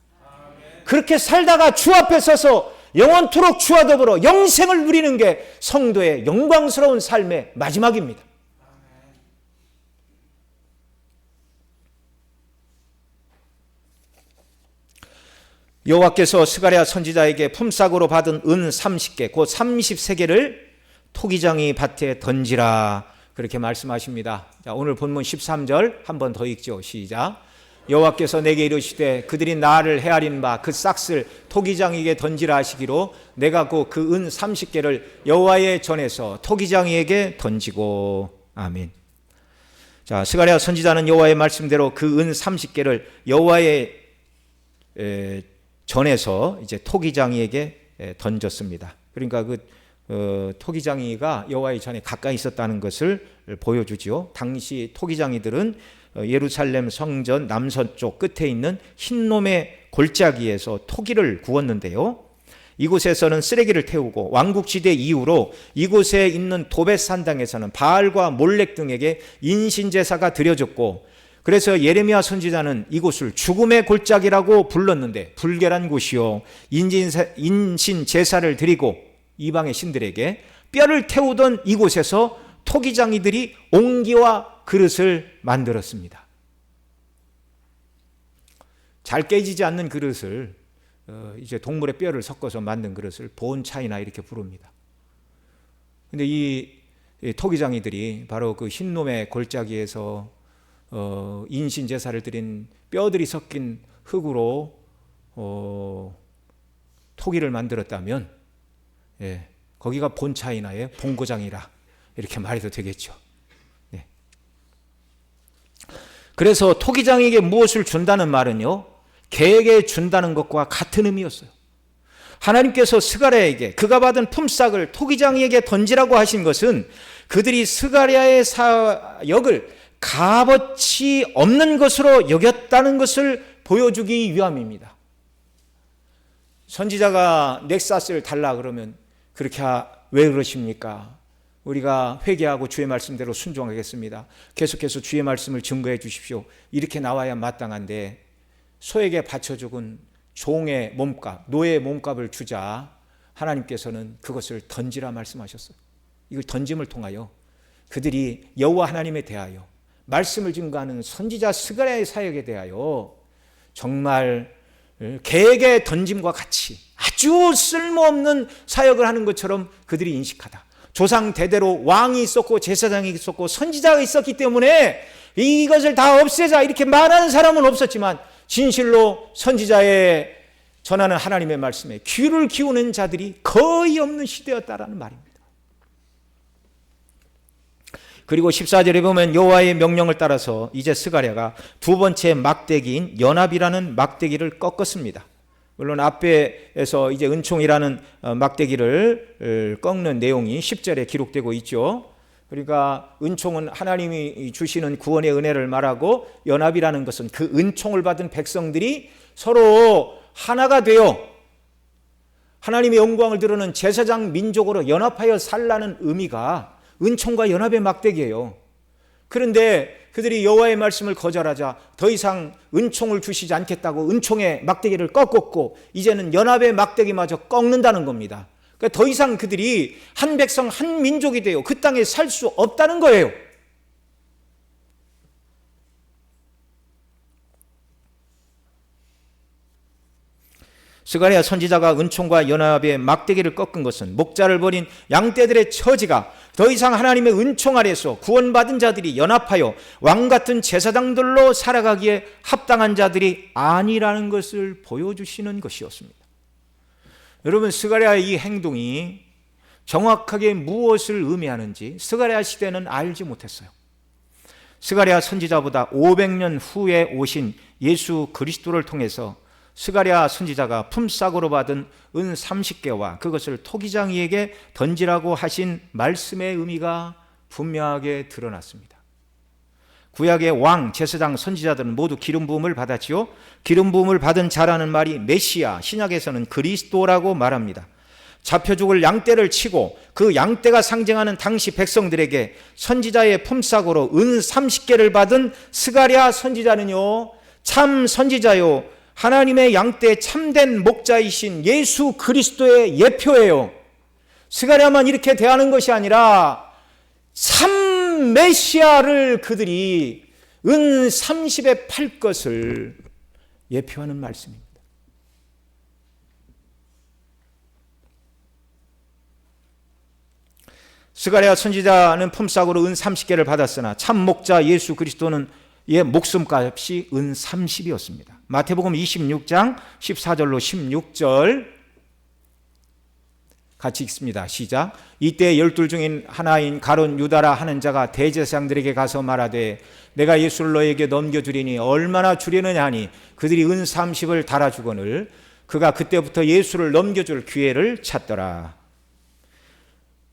그렇게 살다가 주 앞에 서서 영원토록 주와 더불어 영생을 누리는 게 성도의 영광스러운 삶의 마지막입니다. 여호와께서 스가랴 선지자에게 품삯으로 받은 은 30개, 곧 30세계를 토기장이 밭에 던지라 그렇게 말씀하십니다. 자, 오늘 본문 13절 한 번 더 읽죠. 시작. 여호와께서 내게 이르시되 그들이 나를 헤아린 바 그 싹을 토기장이에게 던지라 하시기로 내가 그 은 30개를 여호와의 전에서 토기장이에게 던지고. 아멘. 자, 스가랴 선지자는 여호와의 말씀대로 그 은 30개를 여호와의 전에서 이제 토기장이에게 던졌습니다. 그러니까 토기장이가 여호와의 전에 가까이 있었다는 것을 보여주지요. 당시 토기장이들은 예루살렘 성전 남서쪽 끝에 있는 흰놈의 골짜기에서 토기를 구웠는데요. 이곳에서는 쓰레기를 태우고 왕국지대 이후로 이곳에 있는 도벳산당에서는 바알과 몰렉 등에게 인신제사가 드려졌고, 그래서 예레미야 선지자는 이곳을 죽음의 골짜기라고 불렀는데 불결한 곳이요 인신제사를 드리고 이방의 신들에게 뼈를 태우던 이곳에서 토기장이들이 옹기와 그릇을 만들었습니다. 잘 깨지지 않는 그릇을 이제 동물의 뼈를 섞어서 만든 그릇을 본차이나 이렇게 부릅니다. 근데 이 토기장이들이 바로 그 흰놈의 골짜기에서 인신 제사를 드린 뼈들이 섞인 흙으로 토기를 만들었다면, 거기가 본차이나의 본고장이라 이렇게 말해도 되겠죠. 네. 그래서 토기장에게 무엇을 준다는 말은요, 개에게 준다는 것과 같은 의미였어요. 하나님께서 스가랴에게 그가 받은 품삯을 토기장이에게 던지라고 하신 것은 그들이 스가랴의 사역을 값어치 없는 것으로 여겼다는 것을 보여주기 위함입니다. 선지자가 넥사스를 달라 그러면 그렇게 왜 그러십니까? 우리가 회개하고 주의 말씀대로 순종하겠습니다. 계속해서 주의 말씀을 증거해 주십시오. 이렇게 나와야 마땅한데 소에게 바쳐 죽은 종의 몸값, 노예의 몸값을 주자 하나님께서는 그것을 던지라 말씀하셨어요. 이걸 던짐을 통하여 그들이 여호와 하나님에 대하여 말씀을 증거하는 선지자 스가랴의 사역에 대하여 정말 개에게 던짐과 같이 아주 쓸모없는 사역을 하는 것처럼 그들이 인식하다. 조상 대대로 왕이 있었고 제사장이 있었고 선지자가 있었기 때문에 이것을 다 없애자 이렇게 말하는 사람은 없었지만 진실로 선지자의 전하는 하나님의 말씀에 귀를 기우는 자들이 거의 없는 시대였다라는 말입니다. 그리고 14절에 보면 여호와의 명령을 따라서 이제 스가랴가 두 번째 막대기인 연합이라는 막대기를 꺾었습니다. 물론 앞에서 이제 은총이라는 막대기를 꺾는 내용이 10절에 기록되고 있죠. 그러니까 은총은 하나님이 주시는 구원의 은혜를 말하고, 연합이라는 것은 그 은총을 받은 백성들이 서로 하나가 되어 하나님의 영광을 드러내는 제사장 민족으로 연합하여 살라는 의미가 은총과 연합의 막대기예요. 그런데 그들이 여호와의 말씀을 거절하자 더 이상 은총을 주시지 않겠다고 은총의 막대기를 꺾었고, 이제는 연합의 막대기마저 꺾는다는 겁니다. 그러니까 더 이상 그들이 한 백성 한 민족이 되어 그 땅에 살 수 없다는 거예요. 스가랴 선지자가 은총과 연합의 막대기를 꺾은 것은 목자를 버린 양떼들의 처지가 더 이상 하나님의 은총 아래서 구원받은 자들이 연합하여 왕같은 제사장들로 살아가기에 합당한 자들이 아니라는 것을 보여주시는 것이었습니다. 여러분, 스가랴의 이 행동이 정확하게 무엇을 의미하는지 스가랴 시대는 알지 못했어요. 스가랴 선지자보다 500년 후에 오신 예수 그리스도를 통해서 스가랴 선지자가 품삯으로 받은 은 30개와 그것을 토기장이에게 던지라고 하신 말씀의 의미가 분명하게 드러났습니다. 구약의 왕, 제사장, 선지자들은 모두 기름 부음을 받았지요. 기름 부음을 받은 자라는 말이 메시아, 신약에서는 그리스도라고 말합니다. 잡혀 죽을 양떼를 치고 그 양떼가 상징하는 당시 백성들에게 선지자의 품삯으로 은 30개를 받은 스가랴 선지자는요, 참 선지자요, 하나님의 양떼 참된 목자이신 예수 그리스도의 예표예요. 스가랴만 이렇게 대하는 것이 아니라 참 메시아를 그들이 은 30에 팔 것을 예표하는 말씀입니다. 스가랴 선지자는 품삯으로 은 30개를 받았으나 참 목자 예수 그리스도는 예 목숨값이 은 30이었습니다. 마태복음 26장 14절로 16절 같이 읽습니다. 시작. 이때 12 중인 하나인 가룟 유다라 하는 자가 대제사장들에게 가서 말하되 내가 예수를 너에게 넘겨주리니 얼마나 주려느냐 하니 그들이 은 30을 달아주거늘 그가 그때부터 예수를 넘겨줄 기회를 찾더라.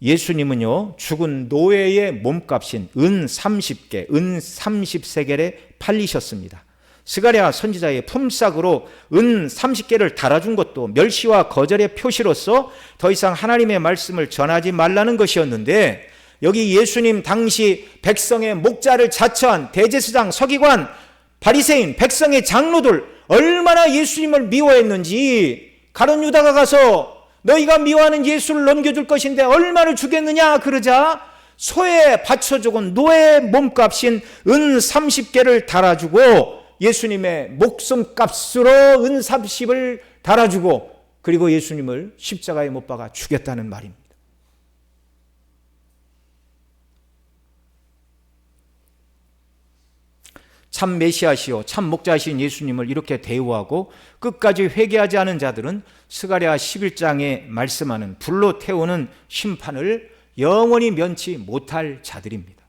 예수님은요, 죽은 노예의 몸값인 은 30개, 은 30세겔에 팔리셨습니다. 스가랴 선지자의 품삯으로 은 30개를 달아준 것도 멸시와 거절의 표시로서 더 이상 하나님의 말씀을 전하지 말라는 것이었는데, 여기 예수님 당시 백성의 목자를 자처한 대제사장, 서기관, 바리새인, 백성의 장로들 얼마나 예수님을 미워했는지 가룟 유다가 가서 너희가 미워하는 예수를 넘겨줄 것인데 얼마를 주겠느냐 그러자 소에 바쳐 죽은 노예의 몸값인 은 30개를 달아주고 예수님의 목숨값으로 은 30을 달아주고 그리고 예수님을 십자가에 못 박아 죽였다는 말입니다. 참 메시아시요 참 목자이신 예수님을 이렇게 대우하고 끝까지 회개하지 않은 자들은 스가랴 11장에 말씀하는 불로 태우는 심판을 영원히 면치 못할 자들입니다.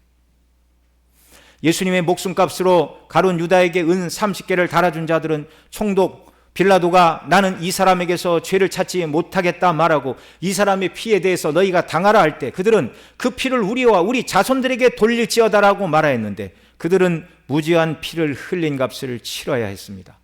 예수님의 목숨값으로 가룟 유다에게 은 30개를 달아준 자들은 총독 빌라도가 나는 이 사람에게서 죄를 찾지 못하겠다 말하고 이 사람의 피에 대해서 너희가 당하라 할 때 그들은 그 피를 우리와 우리 자손들에게 돌릴지어다라고 말하였는데 그들은 무죄한 피를 흘린 값을 치러야 했습니다.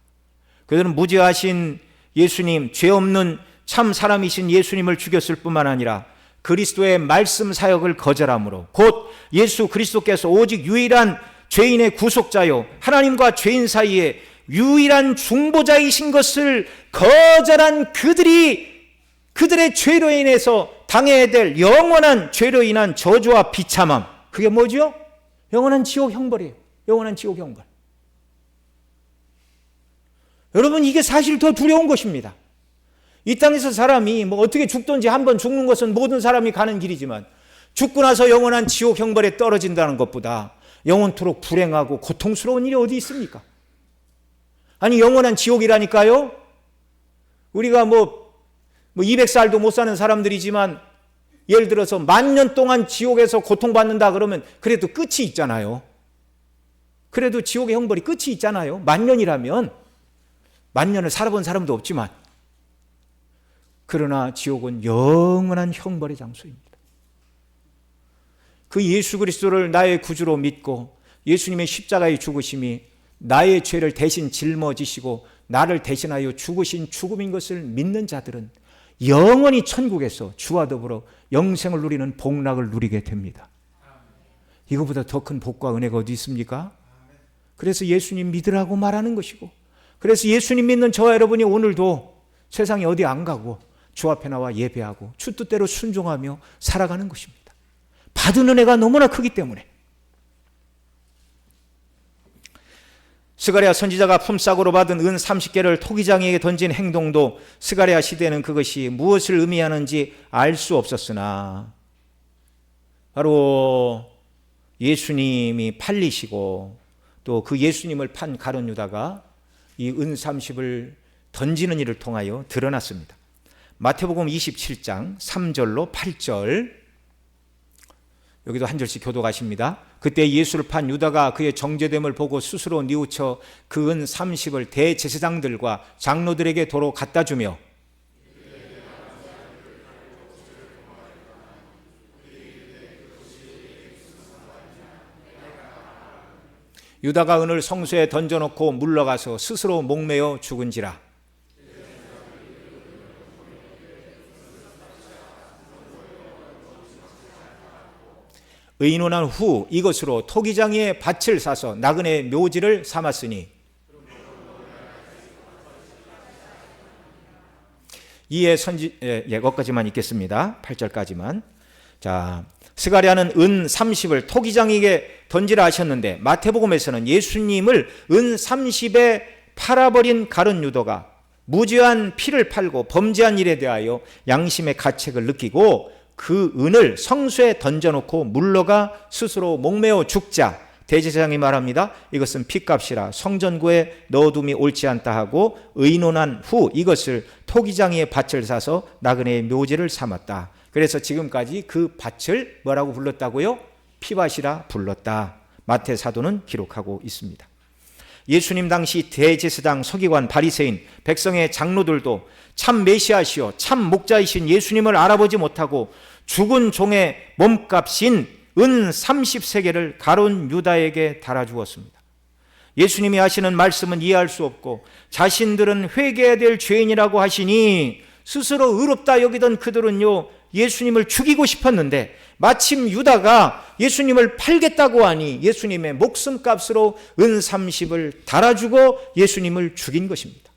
그들은 무죄하신 예수님, 죄 없는 참 사람이신 예수님을 죽였을 뿐만 아니라 그리스도의 말씀 사역을 거절함으로 곧 예수 그리스도께서 오직 유일한 죄인의 구속자요 하나님과 죄인 사이에 유일한 중보자이신 것을 거절한 그들이 그들의 죄로 인해서 당해야 될 영원한 죄로 인한 저주와 비참함, 그게 뭐죠? 영원한 지옥 형벌이에요. 영원한 지옥 형벌. 여러분, 이게 사실 더 두려운 것입니다. 이 땅에서 사람이 뭐 어떻게 죽든지 한번 죽는 것은 모든 사람이 가는 길이지만 죽고 나서 영원한 지옥 형벌에 떨어진다는 것보다 영원토록 불행하고 고통스러운 일이 어디 있습니까? 아니, 영원한 지옥이라니까요. 우리가 뭐 200살도 못 사는 사람들이지만 예를 들어서 10,000년 동안 지옥에서 고통받는다 그러면 그래도 끝이 있잖아요. 그래도 지옥의 형벌이 끝이 있잖아요. 10,000년이라면 10,000년을 살아본 사람도 없지만, 그러나 지옥은 영원한 형벌의 장소입니다. 그 예수 그리스도를 나의 구주로 믿고 예수님의 십자가의 죽으심이 나의 죄를 대신 짊어지시고 나를 대신하여 죽으신 죽음인 것을 믿는 자들은 영원히 천국에서 주와 더불어 영생을 누리는 복락을 누리게 됩니다. 이거보다 더 큰 복과 은혜가 어디 있습니까? 그래서 예수님 믿으라고 말하는 것이고, 그래서 예수님 믿는 저와 여러분이 오늘도 세상에 어디 안 가고 주 앞에 나와 예배하고 주 뜻대로 순종하며 살아가는 것입니다. 받은 은혜가 너무나 크기 때문에. 스가랴 선지자가 품삯으로 받은 은 30개를 토기장에게 던진 행동도 스가랴 시대는 그것이 무엇을 의미하는지 알 수 없었으나, 바로 예수님이 팔리시고 또 그 예수님을 판 가룟 유다가 이 은 30을 던지는 일을 통하여 드러났습니다. 마태복음 27장 3절로 8절, 여기도 한 절씩 교독하십니다. 그때 예수를 판 유다가 그의 정죄됨을 보고 스스로 뉘우쳐 그 은 30을 대제사장들과 장로들에게 도로 갖다 주며, 유다가 은을 성소에 던져놓고 물러가서 스스로 목매어 죽은지라. 의논한 후 이것으로 토기장이의 밭을 사서 나그네 묘지를 삼았으니, 이에 거기까지만 읽겠습니다. 8절까지만. 자, 스가랴는 은 30을 토기장에게 던지라 하셨는데, 마태복음에서는 예수님을 은 30에 팔아버린 가룟 유다가 무죄한 피를 팔고 범죄한 일에 대하여 양심의 가책을 느끼고 그 은을 성소에 던져놓고 물러가 스스로 목매어 죽자, 대제사장이 말합니다. 이것은 핏값이라 성전구에 넣어둠이 옳지 않다 하고, 의논한 후 이것을 토기장이의 밭을 사서 나그네의 묘지를 삼았다. 그래서 지금까지 그 밭을 뭐라고 불렀다고요? 피밭이라 불렀다. 마태 사도는 기록하고 있습니다. 예수님 당시 대제사장, 서기관, 바리새인, 백성의 장로들도 참 메시아시오, 참 목자이신 예수님을 알아보지 못하고 죽은 종의 몸값인 은 30세겔을 가룟 유다에게 달아주었습니다. 예수님이 하시는 말씀은 이해할 수 없고 자신들은 회개해야 될 죄인이라고 하시니 스스로 의롭다 여기던 그들은요, 예수님을 죽이고 싶었는데 마침 유다가 예수님을 팔겠다고 하니 예수님의 목숨값으로 은 30을 달아주고 예수님을 죽인 것입니다.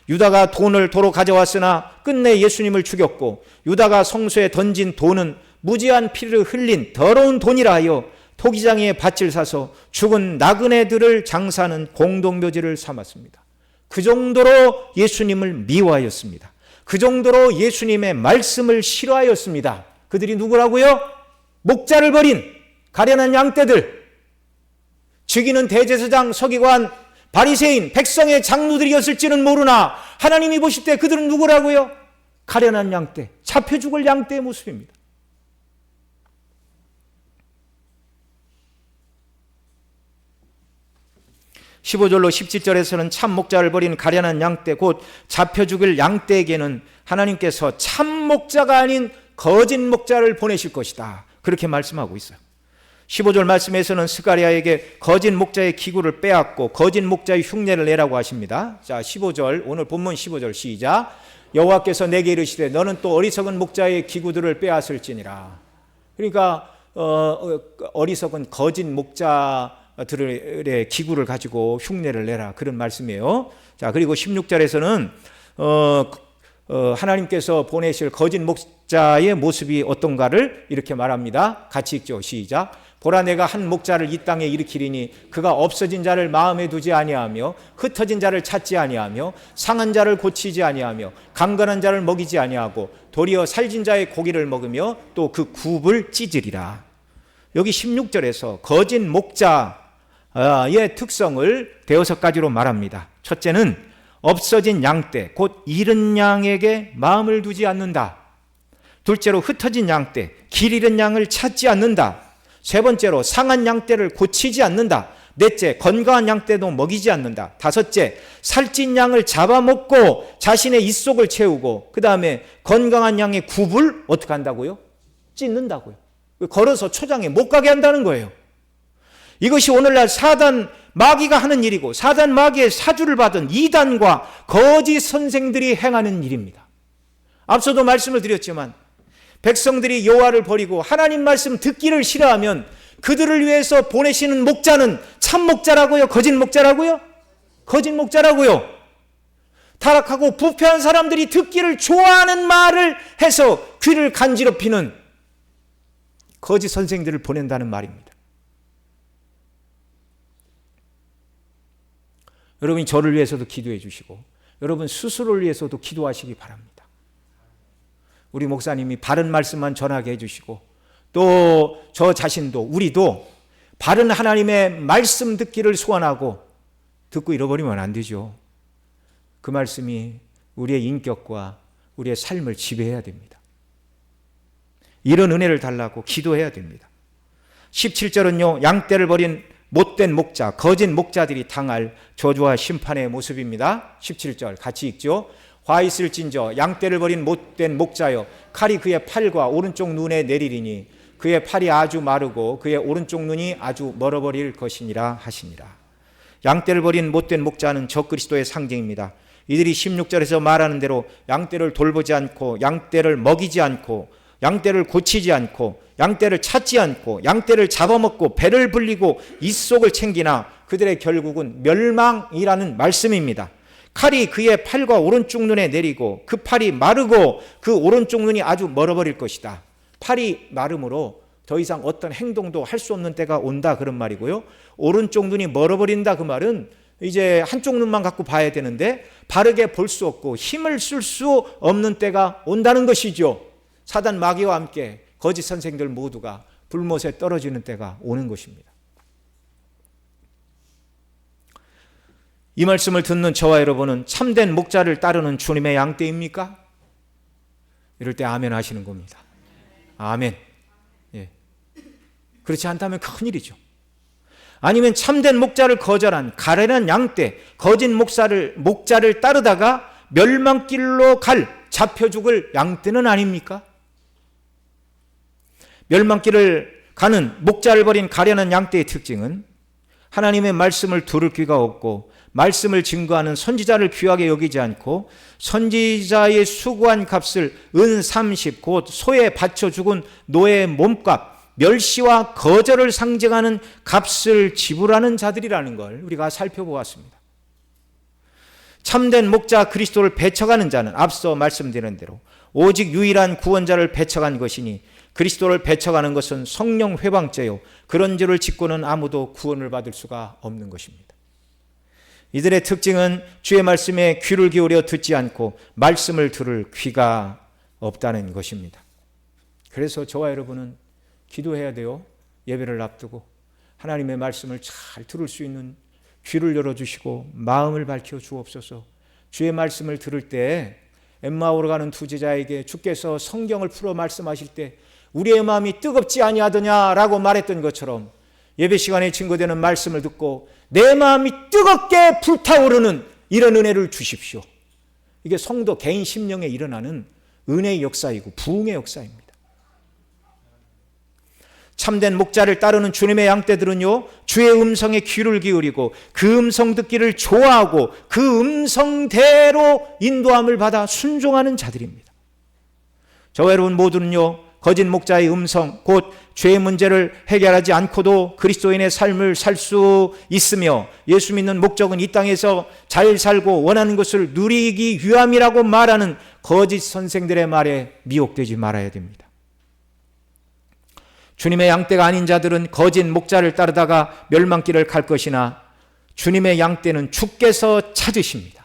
유다가 돈을 도로 가져왔으나 끝내 예수님을 죽였고, 유다가 성소에 던진 돈은 무지한 피를 흘린 더러운 돈이라 하여 토기장의 밭을 사서 죽은 나그네들을 장사하는 공동묘지를 삼았습니다. 그 정도로 예수님을 미워하였습니다. 그 정도로 예수님의 말씀을 싫어하였습니다. 그들이 누구라고요? 목자를 버린 가련한 양떼들, 죽이는 대제사장, 서기관, 바리새인, 백성의 장로들이었을지는 모르나 하나님이 보실 때 그들은 누구라고요? 가련한 양떼, 잡혀 죽을 양떼의 모습입니다. (15절로) 17절에서는 참 목자를 버린 가련한 양떼, 곧 잡혀 죽을 양떼에게는 하나님께서 참 목자가 아닌 거짓 목자를 보내실 것이다, 그렇게 말씀하고 있어요. 15절 말씀에서는 스가랴에게 거짓 목자의 기구를 빼앗고 거짓 목자의 흉내를 내라고 하십니다. 자, 15절, 오늘 본문 15절 시작. 여호와께서 내게 이르시되 너는 또 어리석은 목자의 기구들을 빼앗을지니라. 그러니까 어리석은 거짓 목자들의 기구를 가지고 흉내를 내라, 그런 말씀이에요. 자, 그리고 16절에서는 하나님께서 보내실 거짓 목자의 모습이 어떤가를 이렇게 말합니다. 같이 읽죠. 시작. 보라, 내가 한 목자를 이 땅에 일으키리니 그가 없어진 자를 마음에 두지 아니하며 흩어진 자를 찾지 아니하며 상한 자를 고치지 아니하며 강건한 자를 먹이지 아니하고 도리어 살진 자의 고기를 먹으며 또 그 굽을 찢으리라. 여기 16절에서 거짓 목자의 특성을 대여섯 가지로 말합니다. 첫째는 없어진 양떼 곧 잃은 양에게 마음을 두지 않는다. 둘째로 흩어진 양떼, 길 잃은 양을 찾지 않는다. 세 번째로 상한 양떼를 고치지 않는다. 넷째, 건강한 양떼도 먹이지 않는다. 다섯째, 살찐 양을 잡아먹고 자신의 입속을 채우고 그 다음에 건강한 양의 굽을 어떻게 한다고요? 찢는다고요. 걸어서 초장에 못 가게 한다는 거예요. 이것이 오늘날 사단 마귀가 하는 일이고 사단 마귀의 사주를 받은 이단과 거짓 선생들이 행하는 일입니다. 앞서도 말씀을 드렸지만 백성들이 여호와를 버리고 하나님 말씀 듣기를 싫어하면 그들을 위해서 보내시는 목자는 참 목자라고요? 거짓 목자라고요? 거짓 목자라고요. 타락하고 부패한 사람들이 듣기를 좋아하는 말을 해서 귀를 간지럽히는 거짓 선생들을 보낸다는 말입니다. 여러분이 저를 위해서도 기도해 주시고 여러분 스스로를 위해서도 기도하시기 바랍니다. 우리 목사님이 바른 말씀만 전하게 해주시고 또 저 자신도 우리도 바른 하나님의 말씀 듣기를 소원하고 듣고 잃어버리면 안 되죠. 그 말씀이 우리의 인격과 우리의 삶을 지배해야 됩니다. 이런 은혜를 달라고 기도해야 됩니다. 17절은요, 양떼를 버린 못된 목자, 거짓 목자들이 당할 저주와 심판의 모습입니다. 17절 같이 읽죠. 화 있을진저 양떼를 버린 못된 목자여 칼이 그의 팔과 오른쪽 눈에 내리리니 그의 팔이 아주 마르고 그의 오른쪽 눈이 아주 멀어버릴 것이니라 하시니라. 양떼를 버린 못된 목자는 적그리스도의 상징입니다. 이들이 16절에서 말하는 대로 양떼를 돌보지 않고 양떼를 먹이지 않고 양떼를 고치지 않고 양떼를 찾지 않고 양떼를 잡아먹고 배를 불리고 입속을 챙기나 그들의 결국은 멸망이라는 말씀입니다. 칼이 그의 팔과 오른쪽 눈에 내리고 그 팔이 마르고 그 오른쪽 눈이 아주 멀어버릴 것이다. 팔이 마름으로 더 이상 어떤 행동도 할 수 없는 때가 온다 그런 말이고요. 오른쪽 눈이 멀어버린다 그 말은 이제 한쪽 눈만 갖고 봐야 되는데 바르게 볼 수 없고 힘을 쓸 수 없는 때가 온다는 것이죠. 사단 마귀와 함께 거짓 선생들 모두가 불못에 떨어지는 때가 오는 것입니다. 이 말씀을 듣는 저와 여러분은 참된 목자를 따르는 주님의 양떼입니까? 이럴 때 아멘 하시는 겁니다. 아멘. 예. 그렇지 않다면 큰일이죠. 아니면 참된 목자를 거절한 가련한 양떼, 거짓 목자를 따르다가 멸망길로 잡혀 죽을 양떼는 아닙니까? 멸망길을 가는 목자를 버린 가련한 양떼의 특징은 하나님의 말씀을 들을 귀가 없고 말씀을 증거하는 선지자를 귀하게 여기지 않고 선지자의 수고한 값을 은 30 곧 소에 바쳐 죽은 노예의 몸값 멸시와 거절을 상징하는 값을 지불하는 자들이라는 걸 우리가 살펴보았습니다. 참된 목자 그리스도를 배척하는 자는 앞서 말씀드린 대로 오직 유일한 구원자를 배척한 것이니 그리스도를 배척하는 것은 성령 회방죄요 그런 죄를 짓고는 아무도 구원을 받을 수가 없는 것입니다. 이들의 특징은 주의 말씀에 귀를 기울여 듣지 않고 말씀을 들을 귀가 없다는 것입니다. 그래서 저와 여러분은 기도해야 돼요. 예배를 앞두고 하나님의 말씀을 잘 들을 수 있는 귀를 열어주시고 마음을 밝혀 주옵소서. 주의 말씀을 들을 때 엠마오로 가는 두 제자에게 주께서 성경을 풀어 말씀하실 때 우리의 마음이 뜨겁지 아니하더냐라고 말했던 것처럼 예배 시간에 증거되는 말씀을 듣고 내 마음이 뜨겁게 불타오르는 이런 은혜를 주십시오. 이게 성도 개인 심령에 일어나는 은혜의 역사이고 부흥의 역사입니다. 참된 목자를 따르는 주님의 양떼들은요, 주의 음성에 귀를 기울이고 그 음성 듣기를 좋아하고 그 음성대로 인도함을 받아 순종하는 자들입니다. 저와 여러분 모두는요, 거짓 목자의 음성, 곧 죄의 문제를 해결하지 않고도 그리스도인의 삶을 살 수 있으며 예수 믿는 목적은 이 땅에서 잘 살고 원하는 것을 누리기 위함이라고 말하는 거짓 선생들의 말에 미혹되지 말아야 됩니다. 주님의 양떼가 아닌 자들은 거짓 목자를 따르다가 멸망길을 갈 것이나 주님의 양떼는 주께서 찾으십니다.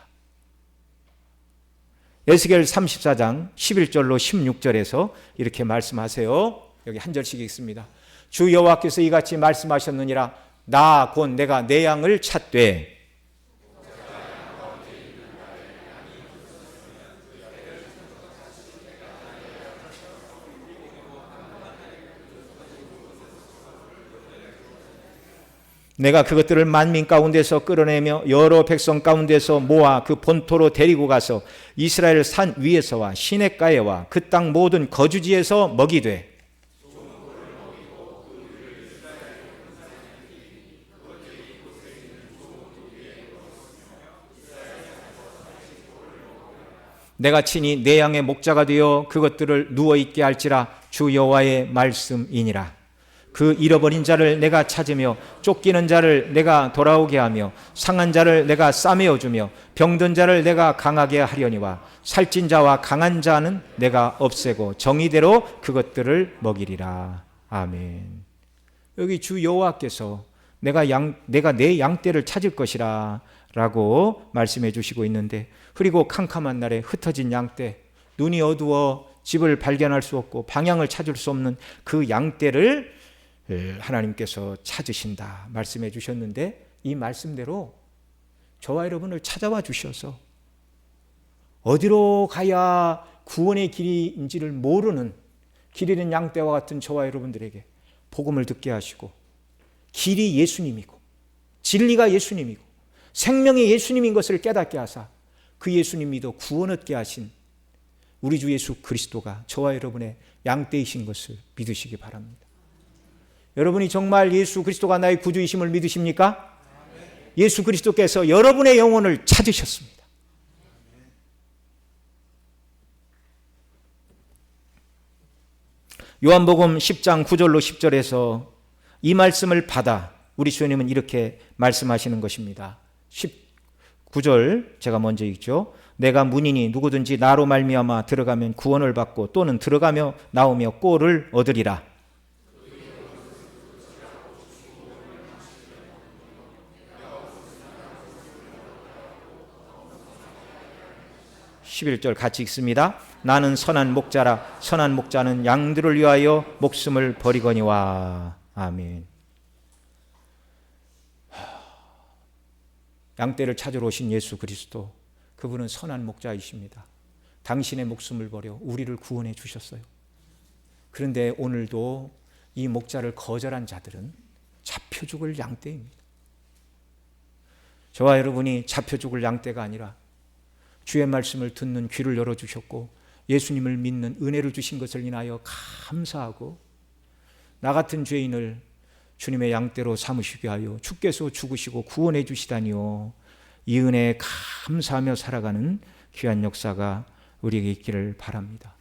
에스겔 34장 11절로 16절에서 이렇게 말씀하세요. 여기 한 절씩 읽습니다. 주 여호와께서 이같이 말씀하셨느니라. 나 곧 내가 내 양을 찾되 내가 그것들을 만민 가운데서 끌어내며 여러 백성 가운데서 모아 그 본토로 데리고 가서 이스라엘 산 위에서와 시냇가에와 그 땅 모든 거주지에서 먹이되 내가 친히 내 양의 목자가 되어 그것들을 누워있게 할지라 주 여호와의 말씀이니라. 그 잃어버린 자를 내가 찾으며 쫓기는 자를 내가 돌아오게 하며 상한 자를 내가 싸매어 주며 병든 자를 내가 강하게 하려니와 살찐 자와 강한 자는 내가 없애고 정의대로 그것들을 먹이리라. 아멘. 여기 주 여호와께서 내가 내 양떼를 찾을 것이라 라고 말씀해 주시고 있는데, 그리고 캄캄한 날에 흩어진 양떼, 눈이 어두워 집을 발견할 수 없고 방향을 찾을 수 없는 그 양떼를 하나님께서 찾으신다 말씀해 주셨는데, 이 말씀대로 저와 여러분을 찾아와 주셔서 어디로 가야 구원의 길인지를 모르는 길 잃은 양떼와 같은 저와 여러분들에게 복음을 듣게 하시고, 길이 예수님이고 진리가 예수님이고 생명이 예수님인 것을 깨닫게 하사 그 예수님 믿어 구원 얻게 하신 우리 주 예수 그리스도가 저와 여러분의 양떼이신 것을 믿으시기 바랍니다. 여러분이 정말 예수 그리스도가 나의 구주이심을 믿으십니까? 예수 그리스도께서 여러분의 영혼을 찾으셨습니다. 요한복음 10장 9절로 10절에서 이 말씀을 받아 우리 주님은 이렇게 말씀하시는 것입니다. 19절 제가 먼저 읽죠. 내가 문이니 누구든지 나로 말미암아 들어가면 구원을 받고 또는 들어가며 나오며 꼴을 얻으리라. 11절 같이 읽습니다. 나는 선한 목자라. 선한 목자는 양들을 위하여 목숨을 버리거니와. 아멘. 양떼를 찾으러 오신 예수 그리스도, 그분은 선한 목자이십니다. 당신의 목숨을 버려 우리를 구원해 주셨어요. 그런데 오늘도 이 목자를 거절한 자들은 잡혀 죽을 양떼입니다. 저와 여러분이 잡혀 죽을 양떼가 아니라 주의 말씀을 듣는 귀를 열어주셨고 예수님을 믿는 은혜를 주신 것을 인하여 감사하고, 나 같은 죄인을 주님의 양떼로 삼으시게 하여 주께서 죽으시고 구원해 주시다니요, 이 은혜에 감사하며 살아가는 귀한 역사가 우리에게 있기를 바랍니다.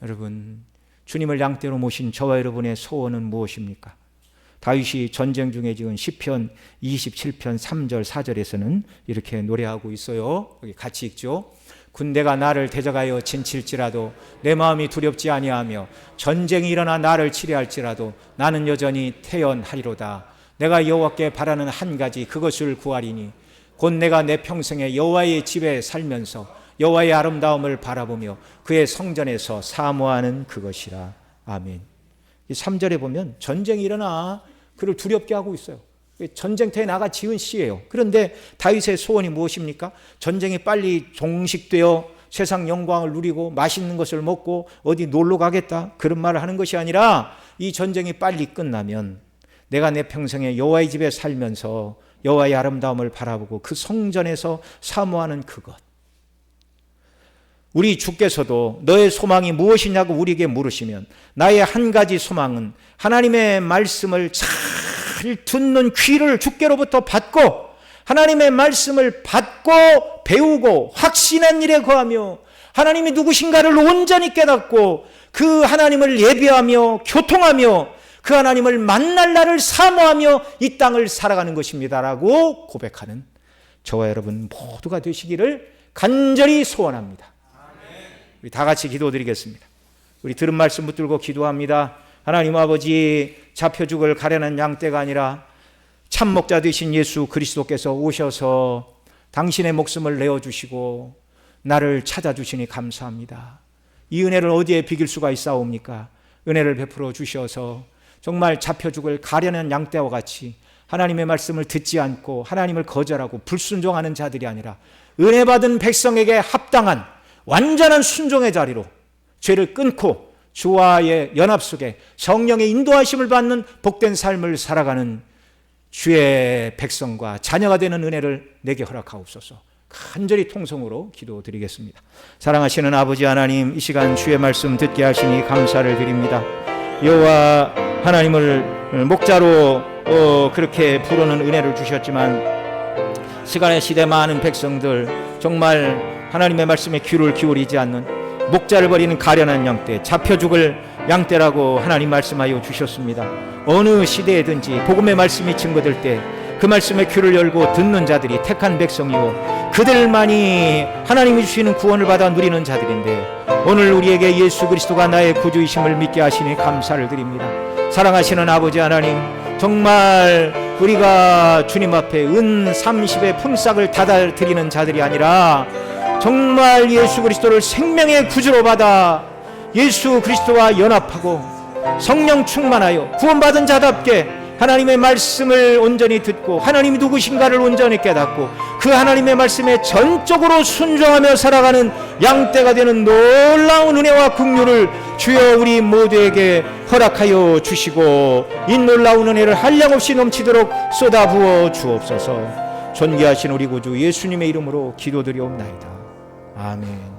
여러분, 주님을 양떼로 모신 저와 여러분의 소원은 무엇입니까? 다윗이 전쟁 중에 지은 시편 27편 3절 4절에서는 이렇게 노래하고 있어요. 여기 같이 읽죠. 군대가 나를 대적하여 진칠지라도 내 마음이 두렵지 아니하며 전쟁이 일어나 나를 치려할지라도 나는 여전히 태연하리로다. 내가 여호와께 바라는 한 가지, 그것을 구하리니 곧 내가 내 평생에 여호와의 집에 살면서 여호와의 아름다움을 바라보며 그의 성전에서 사모하는 그것이라. 아멘. 이 3절에 보면 전쟁이 일어나 그를 두렵게 하고 있어요. 전쟁터에 나가 지은 시예요. 그런데 다윗의 소원이 무엇입니까? 전쟁이 빨리 종식되어 세상 영광을 누리고 맛있는 것을 먹고 어디 놀러 가겠다, 그런 말을 하는 것이 아니라 이 전쟁이 빨리 끝나면 내가 내 평생에 여호와의 집에 살면서 여호와의 아름다움을 바라보고 그 성전에서 사모하는 그것. 우리 주께서도 너의 소망이 무엇이냐고 우리에게 물으시면 나의 한 가지 소망은 하나님의 말씀을 잘 듣는 귀를 주께로부터 받고 하나님의 말씀을 받고 배우고 확신한 일에 거하며 하나님이 누구신가를 온전히 깨닫고 그 하나님을 예배하며 교통하며 그 하나님을 만날 날을 사모하며 이 땅을 살아가는 것입니다라고 고백하는 저와 여러분 모두가 되시기를 간절히 소원합니다. 우리 다 같이 기도드리겠습니다. 우리 들은 말씀 붙들고 기도합니다. 하나님 아버지, 잡혀 죽을 가련한 양떼가 아니라 참목자 되신 예수 그리스도께서 오셔서 당신의 목숨을 내어주시고 나를 찾아주시니 감사합니다. 이 은혜를 어디에 비길 수가 있사옵니까? 은혜를 베풀어 주셔서 정말 잡혀 죽을 가련한 양떼와 같이 하나님의 말씀을 듣지 않고 하나님을 거절하고 불순종하는 자들이 아니라 은혜 받은 백성에게 합당한 완전한 순종의 자리로 죄를 끊고 주와의 연합 속에 성령의 인도하심을 받는 복된 삶을 살아가는 주의 백성과 자녀가 되는 은혜를 내게 허락하옵소서. 간절히 통성으로 기도드리겠습니다. 사랑하시는 아버지 하나님, 이 시간 주의 말씀 듣게 하시니 감사를 드립니다. 여호와 하나님을 목자로 그렇게 부르는 은혜를 주셨지만 시간의 시대 많은 백성들 정말 하나님의 말씀에 귀를 기울이지 않는 목자를 버리는 가련한 양떼, 잡혀 죽을 양떼라고 하나님 말씀하여 주셨습니다. 어느 시대에든지 복음의 말씀이 증거될 때 그 말씀에 귀를 열고 듣는 자들이 택한 백성이요 그들만이 하나님이 주시는 구원을 받아 누리는 자들인데, 오늘 우리에게 예수 그리스도가 나의 구주이심을 믿게 하시니 감사를 드립니다. 사랑하시는 아버지 하나님, 정말 우리가 주님 앞에 은 30의 품삯을 다달 드리는 자들이 아니라 정말 예수 그리스도를 생명의 구주로 받아 예수 그리스도와 연합하고 성령 충만하여 구원받은 자답게 하나님의 말씀을 온전히 듣고 하나님이 누구신가를 온전히 깨닫고 그 하나님의 말씀에 전적으로 순종하며 살아가는 양떼가 되는 놀라운 은혜와 긍휼을 주여 우리 모두에게 허락하여 주시고, 이 놀라운 은혜를 한량없이 넘치도록 쏟아부어 주옵소서. 존귀하신 우리 구주 예수님의 이름으로 기도드리옵나이다. 아멘.